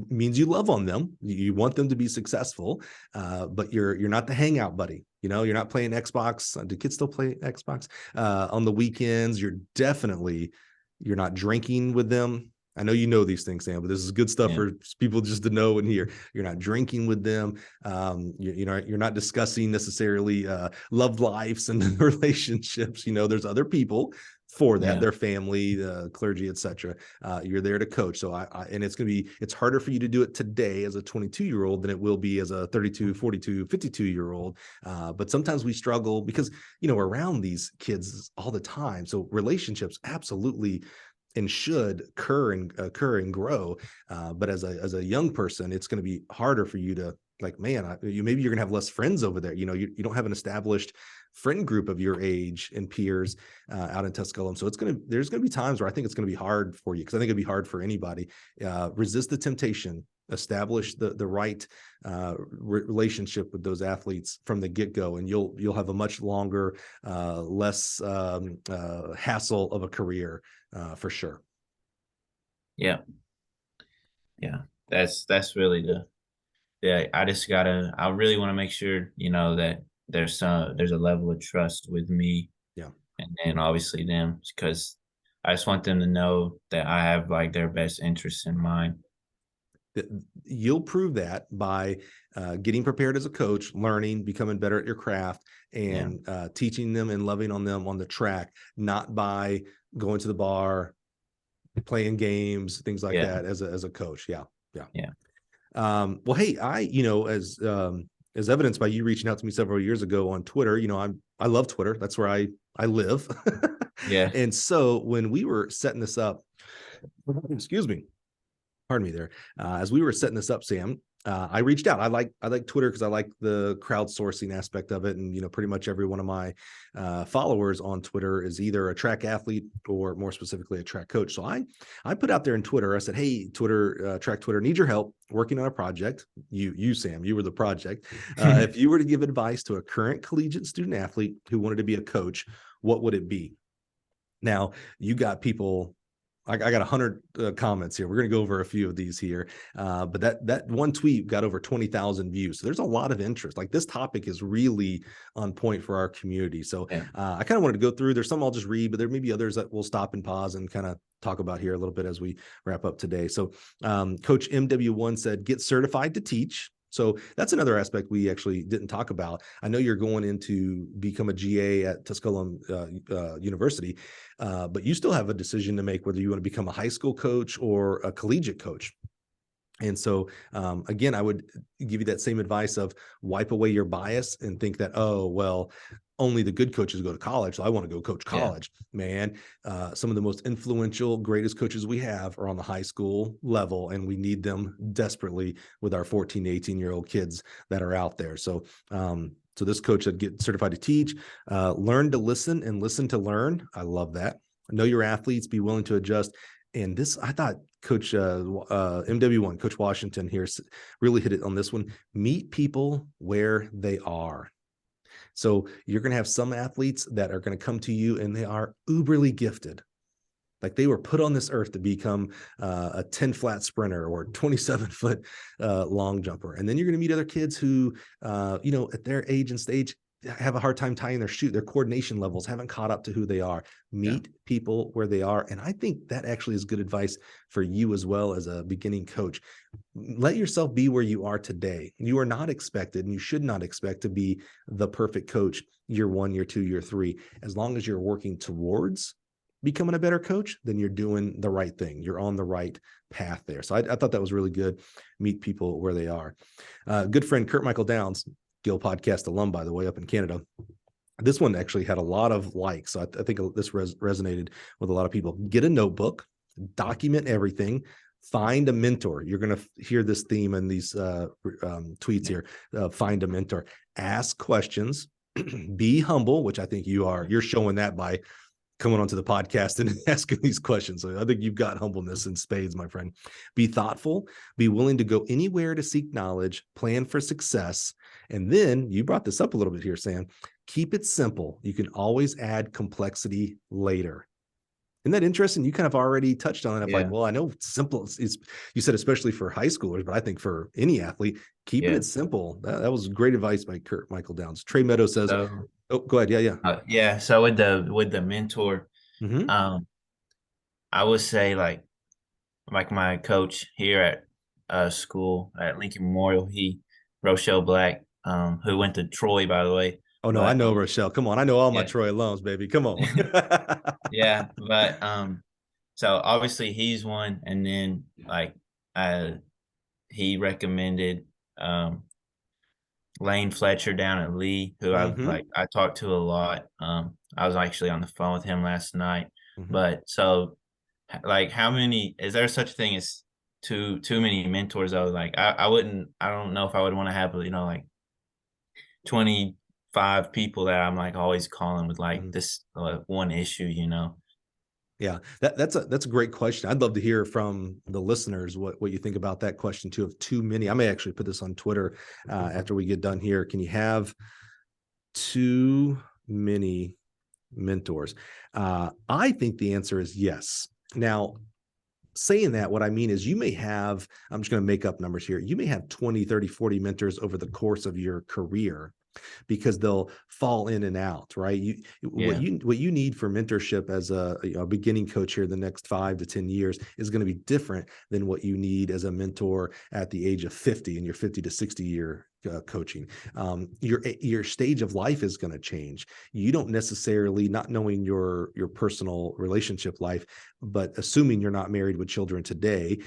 S1: means you love on them. You want them to be successful, but you're not the hangout buddy. You're not playing Xbox. Do kids still play Xbox on the weekends? You're not drinking with them. I know you know these things, Sam, but this is good stuff for people just to know and hear. You're not drinking with them. You're not discussing necessarily love lives and relationships. There's other people for that, their family, the clergy, etc. You're there to coach. So and it's harder for you to do it today as a 22-year-old than it will be as a 32, 42, 52-year-old. But sometimes we struggle because, we're around these kids all the time. So relationships absolutely and should occur and grow. But as a young person, it's going to be harder for you to, like, man, maybe you're gonna have less friends over there. You don't have an established friend group of your age and peers out in Tusculum. So there's gonna be times where I think it's gonna be hard for you, because I think it'd be hard for anybody. Resist the temptation, establish the right relationship with those athletes from the get-go, and you'll have a much longer, less hassle of a career for sure.
S2: Yeah. That's really I really want to make sure, that there's a level of trust with me.
S1: Yeah.
S2: And then obviously them, because I just want them to know that I have like their best interests in mind.
S1: You'll prove that by getting prepared as a coach, learning, becoming better at your craft, and teaching them and loving on them on the track, not by going to the bar, playing games, things like that as a coach. Yeah. Well, hey, as evidenced by you reaching out to me several years ago on Twitter, I love Twitter. That's where I live.
S2: Yeah.
S1: And so when we were setting this up, excuse me, pardon me there. As we were setting this up, Sam, I reached out. I like Twitter because I like the crowdsourcing aspect of it. And, pretty much every one of my followers on Twitter is either a track athlete or more specifically a track coach. So I put out there in Twitter, I said, hey, track Twitter, need your help working on a project. You, Sam, you were the project. If you were to give advice to a current collegiate student athlete who wanted to be a coach, what would it be? Now, you got people, I got 100 comments here. We're going to go over a few of these here. But that one tweet got over 20,000 views. So there's a lot of interest. Like, this topic is really on point for our community. So I kind of wanted to go through. There's some I'll just read, but there may be others that we'll stop and pause and kind of talk about here a little bit as we wrap up today. So Coach MW1 said, get certified to teach. So that's another aspect we actually didn't talk about. I know you're going in to become a GA at Tusculum University, but you still have a decision to make whether you want to become a high school coach or a collegiate coach. And so, again, I would give you that same advice of wipe away your bias and think that, oh, well, only the good coaches go to college, so I want to go coach college. Man, some of the most influential, greatest coaches we have are on the high school level, and we need them desperately with our 14 to 18-year-old kids that are out there. So, so this coach said, get certified to teach, learn to listen and listen to learn. I love that. Know your athletes, be willing to adjust. And this, I thought Coach MW1, Coach Washington here really hit it on this one. Meet people where they are. So you're going to have some athletes that are going to come to you and they are uberly gifted. Like, they were put on this earth to become a 10 flat sprinter or 27-foot long jumper. And then you're going to meet other kids who, at their age and stage, have a hard time tying their shoe. Their coordination levels haven't caught up to who they are. Meet people where they are. And I think that actually is good advice for you as well as a beginning coach. Let yourself be where you are today. You are not expected, and you should not expect to be the perfect coach year 1, year 2, year 3. As long as you're working towards becoming a better coach, then you're doing the right thing. You're on the right path there. So I thought that was really good. Meet people where they are. Good friend Kurt Michael Downs, Gill podcast alum, by the way, up in Canada. This one actually had a lot of likes. So I think this resonated with a lot of people. Get a notebook, document everything, find a mentor. You're going to hear this theme in these tweets here. Find a mentor, ask questions, be humble, which I think you are. You're showing that by coming onto the podcast and asking these questions. So I think you've got humbleness in spades, my friend. Be thoughtful, be willing to go anywhere to seek knowledge, plan for success. And then you brought this up a little bit here, Sam. Keep it simple. You can always add complexity later. Isn't that interesting? You kind of already touched on it. I'm like, well, I know simple is, you said, especially for high schoolers, but I think for any athlete, keeping it simple. That was great advice by Kurt Michael Downs. Trey Meadows says, oh, go ahead. Yeah.
S2: So with the mentor, I would say like my coach here at school at Lincoln Memorial, Rochelle Black, who went to Troy, by the way.
S1: Oh no, I know Rochelle. Come on, I know all my Troy alums, baby. Come on.
S2: Yeah, but so obviously he's one, and then like uh he recommended Lane Fletcher down at Lee, who
S1: Hmm.
S2: I talked to a lot. I was actually on the phone with him last night.
S1: Hmm.
S2: But so like how many is there such a thing as too many mentors though? Like I don't know if I would want to have, like 25 people that I'm like always calling with like
S1: Hmm.
S2: this one issue.
S1: Yeah, that's a great question. I'd love to hear from the listeners what you think about that question too. Of too many, I may actually put this on Twitter after we get done here. Can you have too many mentors? I think the answer is yes. Now, saying that, what I mean is you may have, I'm just going to make up numbers here. You may have 20, 30, 40 mentors over the course of your career, because they'll fall in and out, right?
S2: Yeah.
S1: What you need for mentorship as a beginning coach here the next 5 to 10 years is going to be different than what you need as a mentor at the age of 50 in your 50 to 60 year coaching. Your stage of life is going to change. You don't necessarily, not knowing your personal relationship life, but assuming you're not married with children today,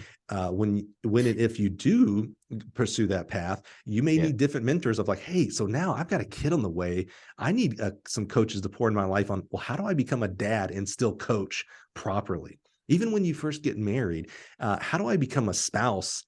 S1: when and if you do pursue that path, you may
S2: Yeah.
S1: need different mentors of like, hey, so now I've got a kid on the way. I need some coaches to pour in my life on, well, how do I become a dad and still coach properly? Even when you first get married, how do I become a spouse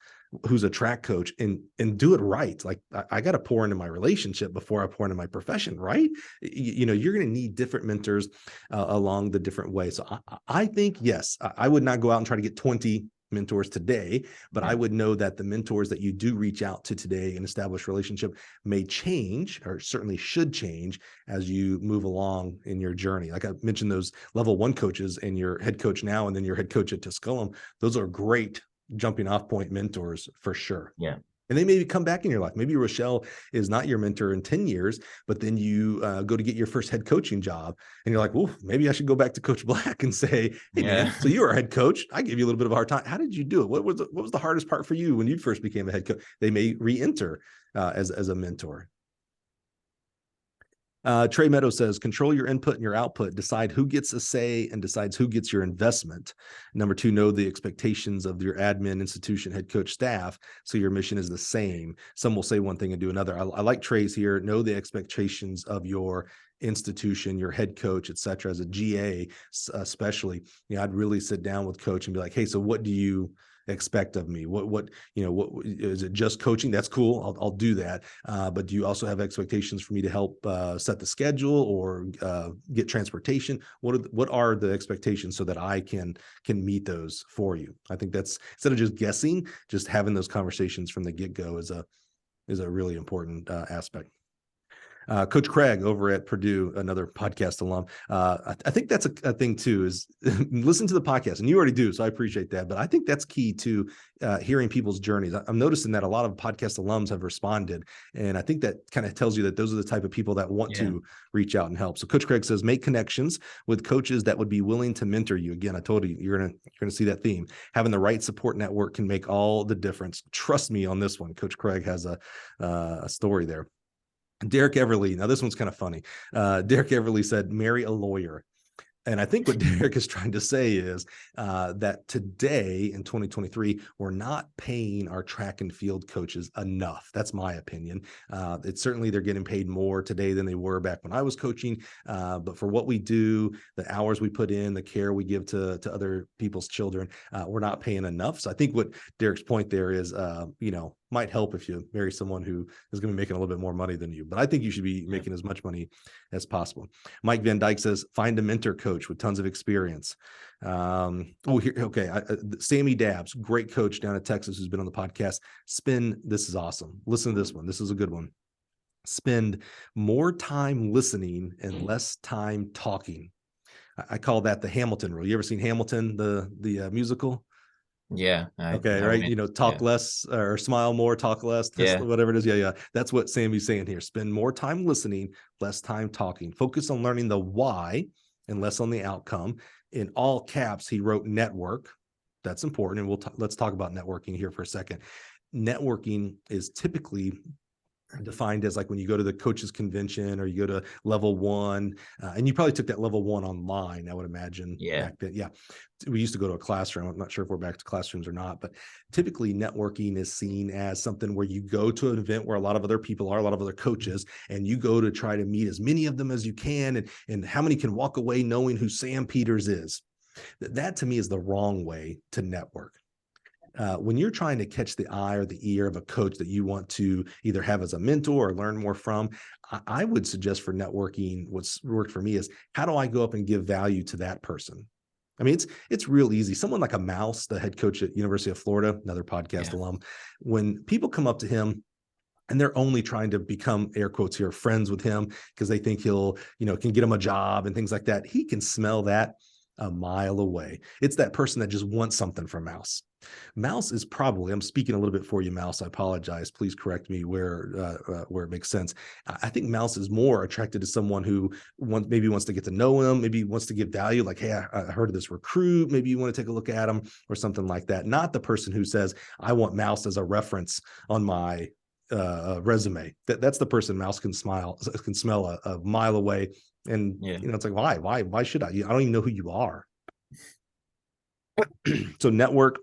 S1: who's a track coach and do it right? Like I got to pour into my relationship before I pour into my profession, right? You're going to need different mentors along the different ways. So I think, yes, I would not go out and try to get 20 mentors today, but I
S2: Yeah.
S1: would know that the mentors that you do reach out to today and establish relationship may change, or certainly should change, as you move along in your journey. Like I mentioned, those level one coaches and your head coach now, and then your head coach at Tusculum, those are great jumping off point mentors for sure.
S2: Yeah.
S1: And they maybe come back in your life. Maybe Rochelle is not your mentor in 10 years, but then you go to get your first head coaching job. And you're like, well, maybe I should go back to Coach Black and say, hey,
S2: Yeah.
S1: man, so you were a head coach. I gave you a little bit of a hard time. How did you do it? What was the hardest part for you when you first became a head coach? They may re-enter as a mentor. Trey Meadow says, control your input and your output, decide who gets a say and decides who gets your investment. Number two, know the expectations of your admin, institution, head coach, staff, so your mission is the same. Some will say one thing and do another. I like Trey's here. Know the expectations of your institution, your head coach, et cetera. As a GA, especially, I'd really sit down with coach and be like, hey, so what do you expect of me? What is it? Just coaching? That's cool. I'll do that. But do you also have expectations for me to help set the schedule or get transportation? What are the expectations so that I can meet those for you? I think that's, instead of just guessing, just having those conversations from the get-go is a really important aspect. Coach Craig over at Purdue, another podcast alum. I think that's a thing too, is listen to the podcast, and you already do, so I appreciate that. But I think that's key to hearing people's journeys. I'm noticing that a lot of podcast alums have responded, and I think that kind of tells you that those are the type of people that want
S2: Yeah.
S1: to reach out and help. So Coach Craig says, make connections with coaches that would be willing to mentor you. Again, I told you you're gonna see that theme. Having the right support network can make all the difference. Trust me on this one. Coach Craig has a story there. Derek Everly. Now, this one's kind of funny. Derek Everly said, marry a lawyer. And I think what Derek is trying to say is that today in 2023, we're not paying our track and field coaches enough. That's my opinion. It's certainly they're getting paid more today than they were back when I was coaching. But for what we do, the hours we put in, the care we give to other people's children, we're not paying enough. So I think what Derek's point there is, might help if you marry someone who is going to be making a little bit more money than you. But I think you should be making as much money as possible. Mike Van Dyke says, find a mentor coach with tons of experience. Sammy Dabbs, great coach down at Texas who's been on the podcast. This is awesome. Listen to this one. This is a good one. Spend more time listening and less time talking. I call that the Hamilton rule. You ever seen Hamilton, the musical?
S2: Yeah.
S1: Okay,
S2: I
S1: right.
S2: went,
S1: Talk less or smile more, talk less,
S2: yeah.
S1: whatever it is. Yeah. That's what Sammy's saying here. Spend more time listening, less time talking. Focus on learning the why and less on the outcome. In all caps, he wrote network. That's important. And let's talk about networking here for a second. Networking is typically defined as like when you go to the coaches convention or you go to level one, and you probably took that level one online, I would imagine.
S2: Yeah.
S1: Back then. Yeah. We used to go to a classroom. I'm not sure if we're back to classrooms or not, but typically networking is seen as something where you go to an event where a lot of other people are, a lot of other coaches, and you go to try to meet as many of them as you can. And how many can walk away knowing who Sam Peters is? That to me is the wrong way to network. When you're trying to catch the eye or the ear of a coach that you want to either have as a mentor or learn more from, I would suggest for networking, what's worked for me is, how do I go up and give value to that person? I mean, it's real easy. Someone like a Mouse, the head coach at University of Florida, another podcast alum, when people come up to him and they're only trying to become, air quotes here, friends with him because they think he'll, can get him a job and things like that, he can smell that a mile away. It's that person that just wants something from Mouse. Mouse is probably, I'm speaking a little bit for you, Mouse. I apologize. Please correct me where it makes sense. I think Mouse is more attracted to someone who maybe wants to get to know him, maybe wants to give value. Like, hey, I heard of this recruit. Maybe you want to take a look at him or something like that. Not the person who says, I want Mouse as a reference on my resume. That's the person Mouse can smell a mile away. And it's like, why should I don't even know who you are. So network,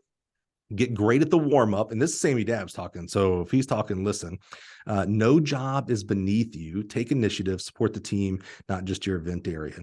S1: get great at the warm-up. And this is Sammy Dabbs talking. So if he's talking, listen, no job is beneath you. Take initiative, support the team, not just your event area.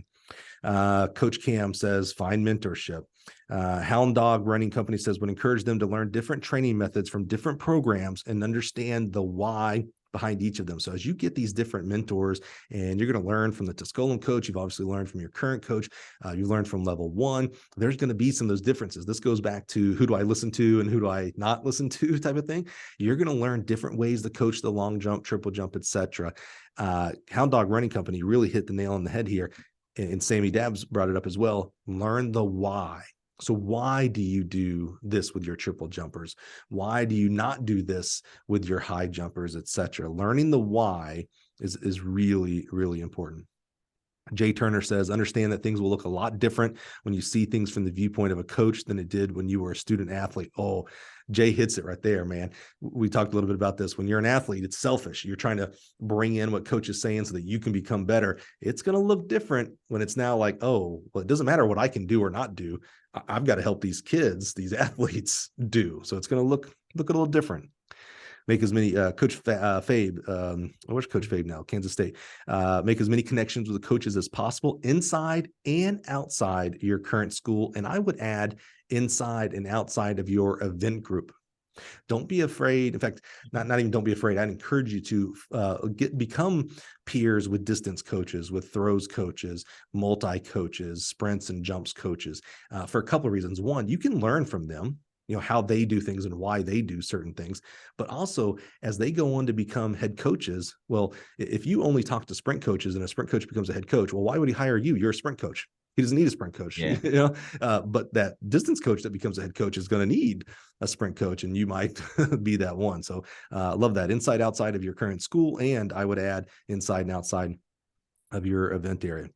S1: Coach Cam says, find mentorship. Hound Dog Running Company says, would encourage them to learn different training methods from different programs and understand the why behind each of them. So as you get these different mentors, and you're going to learn from the Tusculum coach, you've obviously learned from your current coach, you learned from level one, there's going to be some of those differences. This goes back to who do I listen to and who do I not listen to type of thing. You're going to learn different ways to coach the long jump, triple jump, etc. Hound Dog Running Company really hit the nail on the head here. And Sammy Dabbs brought it up as well. Learn the why. So why do you do this with your triple jumpers? Why do you not do this with your high jumpers, etc.? Learning the why is really, really important. Jay Turner says, understand that things will look a lot different when you see things from the viewpoint of a coach than it did when you were a student athlete. Oh, Jay hits it right there, man. We talked a little bit about this. When you're an athlete, it's selfish. You're trying to bring in what coach is saying so that you can become better. It's going to look different when it's now like, oh, well, it doesn't matter what I can do or not do. I've got to help these kids, these athletes do. So it's going to look a little different. Make as many, Coach Fabe, where's Coach Fabe now? Kansas State. Make as many connections with the coaches as possible inside and outside your current school. And I would add inside and outside of your event group. Don't be afraid. In fact, not even don't be afraid. I'd encourage you to become peers with distance coaches, with throws coaches, multi coaches, sprints and jumps coaches, for a couple of reasons. One, you can learn from them, how they do things and why they do certain things, but also as they go on to become head coaches. Well, if you only talk to sprint coaches and a sprint coach becomes a head coach, well, why would he hire you? You're a sprint coach. He doesn't need a sprint coach, but that distance coach that becomes a head coach is going to need a sprint coach, and you might be that one. So love that. Inside, outside of your current school. And I would add inside and outside of your event area.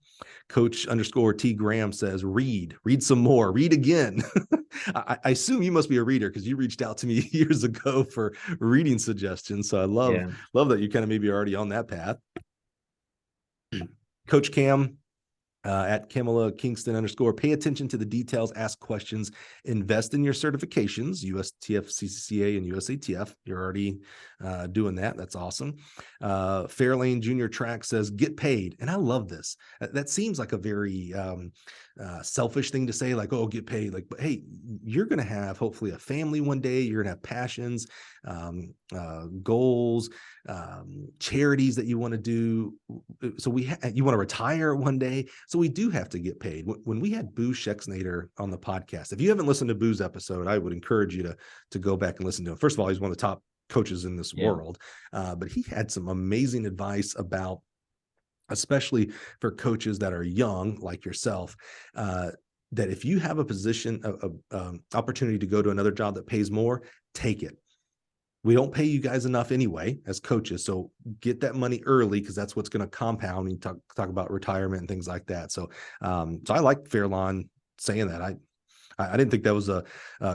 S1: Coach _T Graham says, read some more, read again. I assume you must be a reader because you reached out to me years ago for reading suggestions. So I love that you kind of maybe already on that path. Coach Cam, at Kamala Kingston _ pay attention to the details, ask questions, invest in your certifications, USTF, CCCA, and USATF. You're already doing that. That's awesome. Fairlane Junior Track says, get paid. And I love this. That seems like a very selfish thing to say, like, oh, get paid. Like, but hey, you're going to have hopefully a family one day. You're going to have passions, goals, charities that you want to do. So you want to retire one day. So we do have to get paid. When we had Boo Schexnader on the podcast, if you haven't listened to Boo's episode, I would encourage you to go back and listen to him. First of all, he's one of the top coaches in this world, but he had some amazing advice about, especially for coaches that are young like yourself, that if you have a position, opportunity to go to another job that pays more, take it. We don't pay you guys enough anyway as coaches. So get that money early, because that's what's going to compound. And talk about retirement and things like that. So I like Fairlawn saying that. I didn't think that was a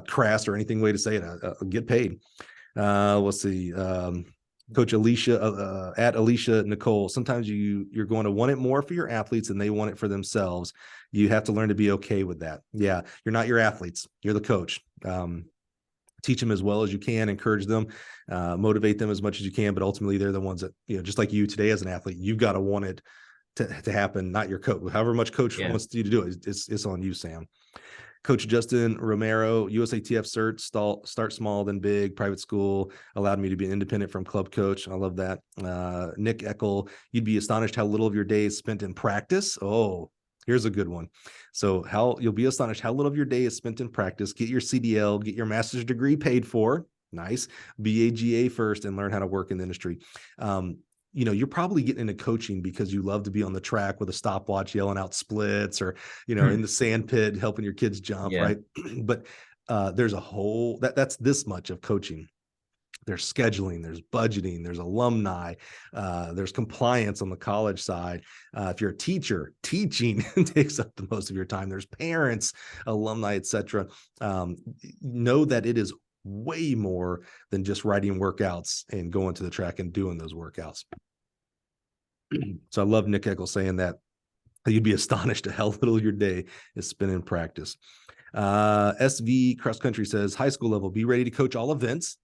S1: crass or anything way to say it. Get paid. Let's see. Coach Alicia at Alicia Nicole. Sometimes you're going to want it more for your athletes than they want it for themselves. You have to learn to be okay with that. Yeah, you're not your athletes. You're the coach. Teach them as well as you can, encourage them, motivate them as much as you can. But ultimately, they're the ones that, just like you today as an athlete, you've got to want it to happen, not your coach. However much coach wants you to do it, it's on you, Sam. Coach Justin Romero, USATF cert, start small, then big, private school, allowed me to be independent from club coach. I love that. Nick Eckel, you'd be astonished how little of your day is spent in practice. Oh, here's a good one. So you'll be astonished how little of your day is spent in practice. Get your CDL, get your master's degree paid for. Nice. BAGA first and learn how to work in the industry. You're probably getting into coaching because you love to be on the track with a stopwatch, yelling out splits, or, in the sand pit, helping your kids jump. Yeah. Right. But there's a whole, that's this much of coaching. There's scheduling, there's budgeting, there's alumni, there's compliance on the college side. If you're a teacher, teaching takes up the most of your time. There's parents, alumni, etc. Know that it is way more than just writing workouts and going to the track and doing those workouts. So I love Nick Eckel saying that you'd be astonished at how little your day is spent in practice. SV Cross Country says, high school level, be ready to coach all events.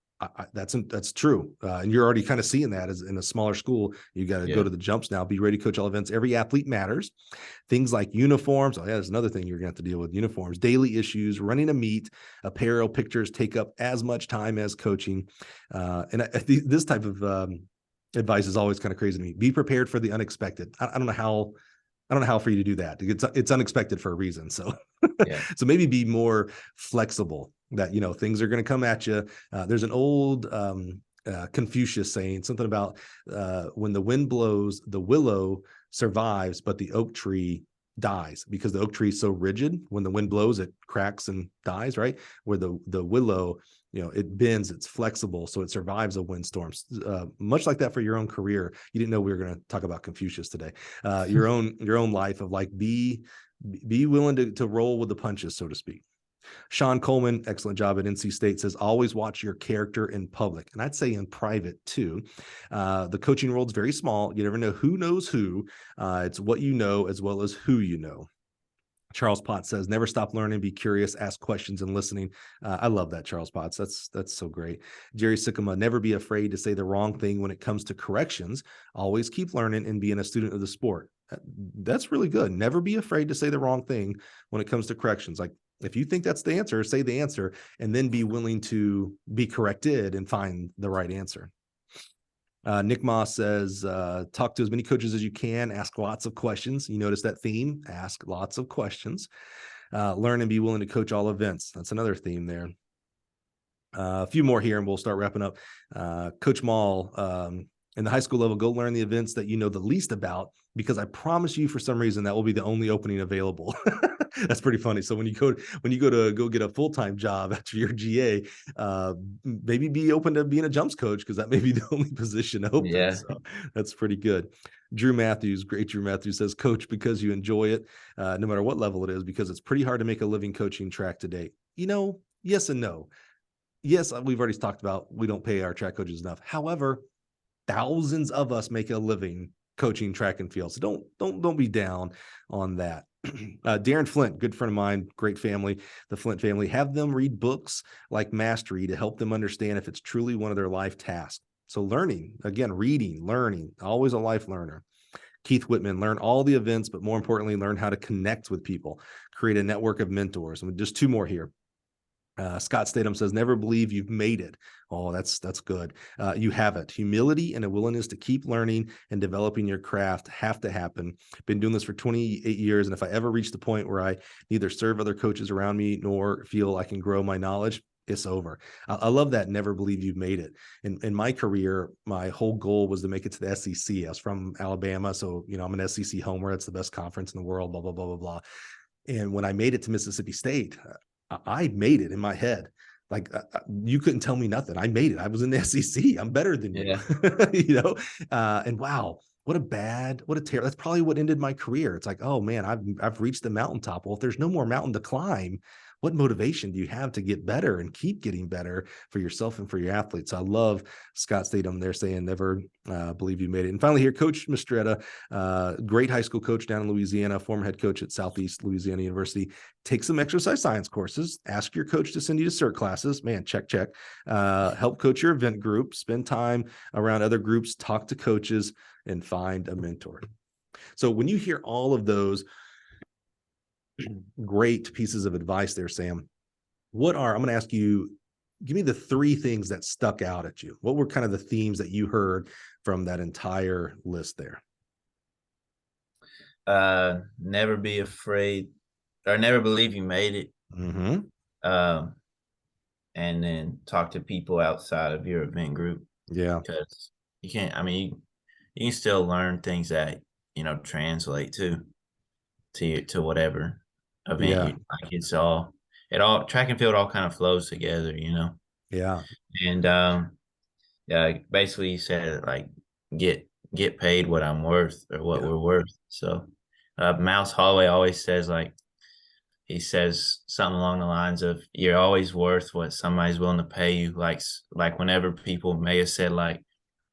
S1: That's true. And you're already kind of seeing that as in a smaller school. You got to go to the jumps now, be ready to coach all events. Every athlete matters. Things like uniforms. Oh yeah, there's another thing you're going to have to deal with: uniforms, daily issues, running a meet, apparel, pictures take up as much time as coaching. This type of advice is always kind of crazy to me. Be prepared for the unexpected. I don't know how for you to do that. It's unexpected for a reason. So, so maybe be more flexible, that, things are going to come at you. There's an old Confucius saying something about when the wind blows, the willow survives, but the oak tree dies, because the oak tree is so rigid. When the wind blows, it cracks and dies, right? Where the willow, it bends, it's flexible, so it survives a windstorm. Much like that for your own career. You didn't know we were going to talk about Confucius today. Your own life of like, be willing to roll with the punches, so to speak. Sean Coleman, excellent job at NC State, says, always watch your character in public. And I'd say in private too. The coaching world's very small. You never know who knows who. It's what you know as well as who you know. Charles Potts says, never stop learning, be curious, ask questions and listening. I love that, Charles Potts. That's so great. Jerry Sycamore, never be afraid to say the wrong thing when it comes to corrections. Always keep learning and being a student of the sport. That's really good. Never be afraid to say the wrong thing when it comes to corrections. Like, if you think that's the answer, say the answer, and then be willing to be corrected and find the right answer. Nick Moss says, talk to as many coaches as you can, ask lots of questions. You notice that theme, ask lots of questions. Learn and be willing to coach all events. That's another theme there. A few more here and we'll start wrapping up. Coach Mall, in the high school level, go learn the events that you know the least about, because I promise you, for some reason, that will be the only opening available. That's pretty funny. So when you go to go get a full-time job after your GA, maybe be open to being a jumps coach, because that may be the only position open. Yeah. So that's pretty good. Drew Matthews, great. Drew Matthews says, coach because you enjoy it, no matter what level it is, because it's pretty hard to make a living coaching track today. Yes and no. Yes, we've already talked about we don't pay our track coaches enough. However, thousands of us make a living coaching track and field. So don't be down on that. Darren Flint, good friend of mine, great family, the Flint family, have them read books like Mastery to help them understand if it's truly one of their life tasks. So learning, again, reading, learning, always a life learner. Keith Whitman, learn all the events, but more importantly, learn how to connect with people, create a network of mentors. And just two more here. Scott Statham says, never believe you've made it. Oh, that's good. You haven't. Humility and a willingness to keep learning and developing your craft have to happen. Been doing this for 28 years. And if I ever reach the point where I neither serve other coaches around me nor feel I can grow my knowledge, it's over. I love that. Never believe you've made it. In my career, my whole goal was to make it to the SEC. I was from Alabama. So, I'm an SEC homer. It's the best conference in the world, blah, blah, blah, blah, blah. And when I made it to Mississippi State, I made it in my head. Like, you couldn't tell me nothing. I made it. I was in the SEC. I'm better than you, and wow, what a terrible, that's probably what ended my career. It's like, oh man, I've reached the mountaintop. Well, if there's no more mountain to climb, what motivation do you have to get better and keep getting better for yourself and for your athletes? I love Scott Statham there saying, never believe you made it. And finally here, Coach Mistretta, great high school coach down in Louisiana, former head coach at Southeast Louisiana University. Take some exercise science courses, ask your coach to send you to CERT classes, man, check. Help coach your event group, spend time around other groups, talk to coaches, and find a mentor. So when you hear all of those great pieces of advice there, Sam, I'm going to ask you, give me the 3 things that stuck out at you. What were kind of the themes that you heard from that entire list there?
S2: Never be afraid, or never believe you made it.
S1: Mm-hmm.
S2: And then talk to people outside of your event group.
S1: Yeah.
S2: Because you can't, you can still learn things that, translate to whatever event you like. Track and field all kind of flows together,
S1: Yeah.
S2: And basically you said like get paid what I'm worth, or what we're worth. So Mouse Holloway always says, like, he says something along the lines of, you're always worth what somebody's willing to pay you. Like whenever people may have said like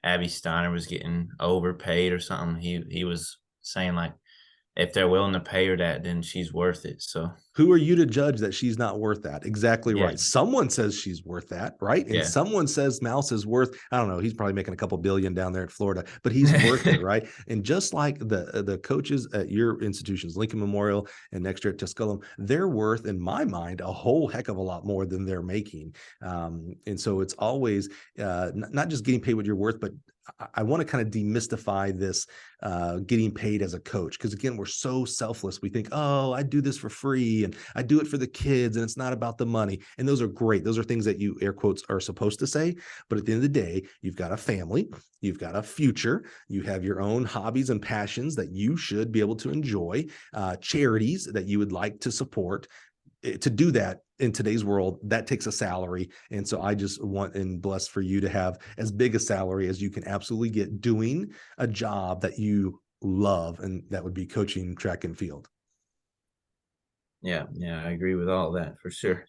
S2: Abby Steiner was getting overpaid or something, he was saying like, if they're willing to pay her that, then she's worth it. So
S1: who are you to judge that she's not worth that? Exactly
S2: Yeah.
S1: right. Someone says she's worth that, right? And
S2: Yeah.
S1: someone says Mouse is worth, I don't know, he's probably making a couple billion down there at Florida, but he's worth it, right? And just like the coaches at your institutions, Lincoln Memorial and next year at Tusculum, they're worth, in my mind, a whole heck of a lot more than they're making. And so it's always not just getting paid what you're worth, but I want to kind of demystify this getting paid as a coach, because again, we're so selfless. We think, oh, I do this for free and I do it for the kids and it's not about the money. And those are great. Those are things that you, air quotes, are supposed to say. But at the end of the day, you've got a family, you've got a future, you have your own hobbies and passions that you should be able to enjoy, charities that you would like to support. To do that in today's world, that takes a salary. And so I just want and bless for you to have as big a salary as you can absolutely get doing a job that you love. And that would be coaching track and field.
S2: Yeah, I agree with all that for sure.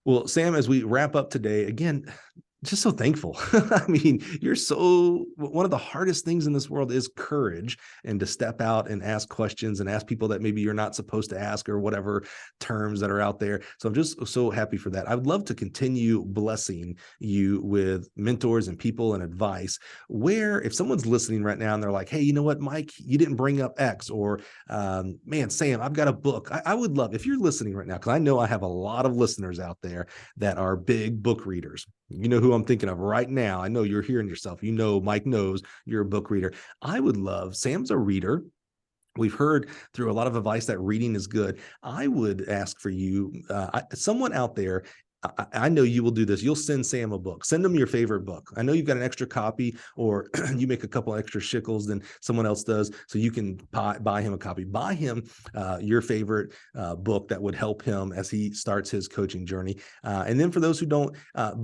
S1: Well, Sam, as we wrap up today, again, just so thankful. I mean, one of the hardest things in this world is courage, and to step out and ask questions and ask people that maybe you're not supposed to ask, or whatever terms that are out there. So I'm just so happy for that. I would love to continue blessing you with mentors and people and advice, where if someone's listening right now and they're like, hey, you know what, Mike, you didn't bring up X, or man, Sam, I've got a book. I would love, if you're listening right now, because I know I have a lot of listeners out there that are big book readers. You know who I'm thinking of right now. I know you're hearing yourself. You know, Mike knows you're a book reader. I would love, Sam's a reader. We've heard through a lot of advice that reading is good. I would ask for you, someone out there, I know you will do this. You'll send Sam a book. Send him your favorite book. I know you've got an extra copy, or you make a couple extra shekels than someone else does, so you can buy him a copy. Buy him your favorite book that would help him as he starts his coaching journey. And then for those who don't,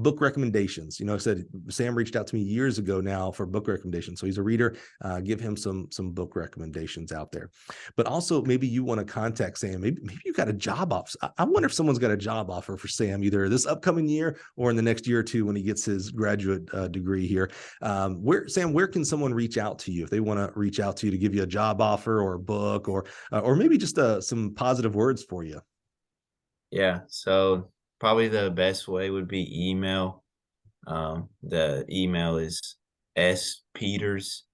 S1: book recommendations. I said Sam reached out to me years ago now for book recommendations. So he's a reader. Give him some book recommendations out there. But also, maybe you want to contact Sam. Maybe you got a job offer. I wonder if someone's got a job offer for Sam, either this upcoming year or in the next year or two when he gets his graduate degree here. Sam, where can someone reach out to you if they want to reach out to you to give you a job offer or a book, or maybe just some positive words for you?
S2: Yeah, so probably the best way would be email. The email is S.Peters.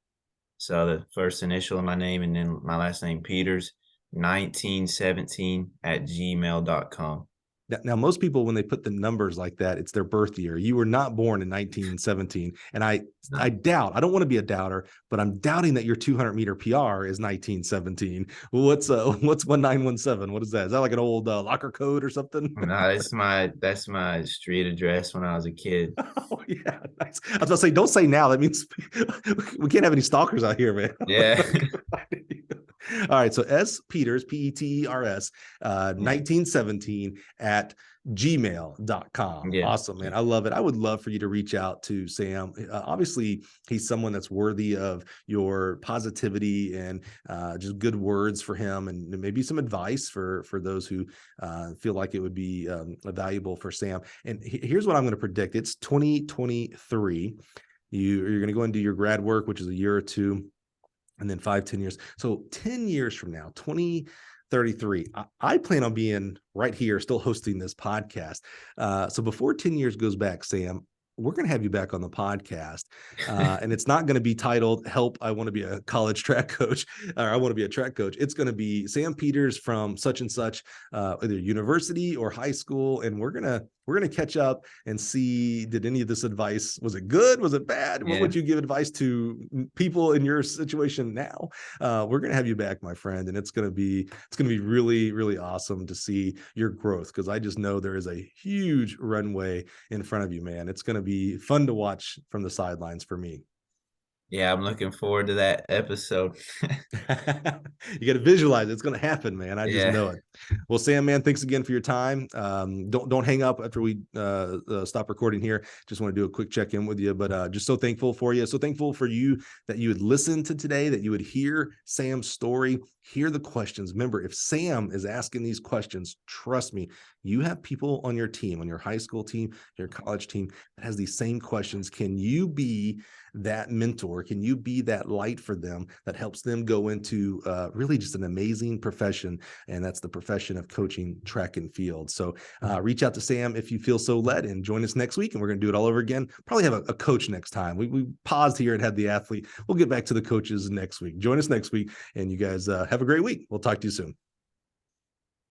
S2: So the first initial of my name and then my last name, Peters, 1917@gmail.com.
S1: Now, most people, when they put the numbers like that, it's their birth year. You were not born in 1917. And I doubt, I don't want to be a doubter, but I'm doubting that your 200-meter PR is 1917. What's 1917? What is that? Is that like an old locker code or something?
S2: No, that's my street address when I was a kid.
S1: Oh, yeah. Nice. I was about to say, don't say now. That means we can't have any stalkers out here, man.
S2: Yeah.
S1: All right. So S. Peters, Peters, 1917 at gmail.com.
S2: Yeah.
S1: Awesome, man. I love it. I would love for you to reach out to Sam. Obviously, he's someone that's worthy of your positivity and just good words for him, and maybe some advice for those who feel like it would be valuable for Sam. And here's what I'm going to predict. It's 2023. You're going to go and do your grad work, which is a year or two, and then 5-10 years. So 10 years from now, 2033, I plan on being right here, still hosting this podcast. So before 10 years goes back, Sam, we're going to have you back on the podcast. And it's not going to be titled "Help, I want to be a college track coach," or "I want to be a track coach." It's going to be Sam Peters from such and such, either university or high school. And we're going to catch up and see, did any of this advice, was it good? Was it bad? What would you give advice to people in your situation now? We're going to have you back, my friend. And it's going to be really, really awesome to see your growth, because I just know there is a huge runway in front of you, man. It's going to be fun to watch from the sidelines for me.
S2: Yeah, I'm looking forward to that episode.
S1: You got to visualize it. It's going to happen, man. I just know it. Well, Sam, man, thanks again for your time. Don't hang up after we stop recording here. Just want to do a quick check-in with you, but just so thankful for you. So thankful for you that you would listen to today, that you would hear Sam's story, hear the questions. Remember, if Sam is asking these questions, trust me, you have people on your team, on your high school team, your college team, that has these same questions. Can you be that mentor? Can you be that light for them that helps them go into really just an amazing profession? And that's the profession of coaching track and field. So reach out to Sam if you feel so led, and join us next week. And we're going to do it all over again. Probably have a coach next time. We paused here and had the athlete. We'll get back to the coaches next week. Join us next week, and you guys have a great week. We'll talk to you soon.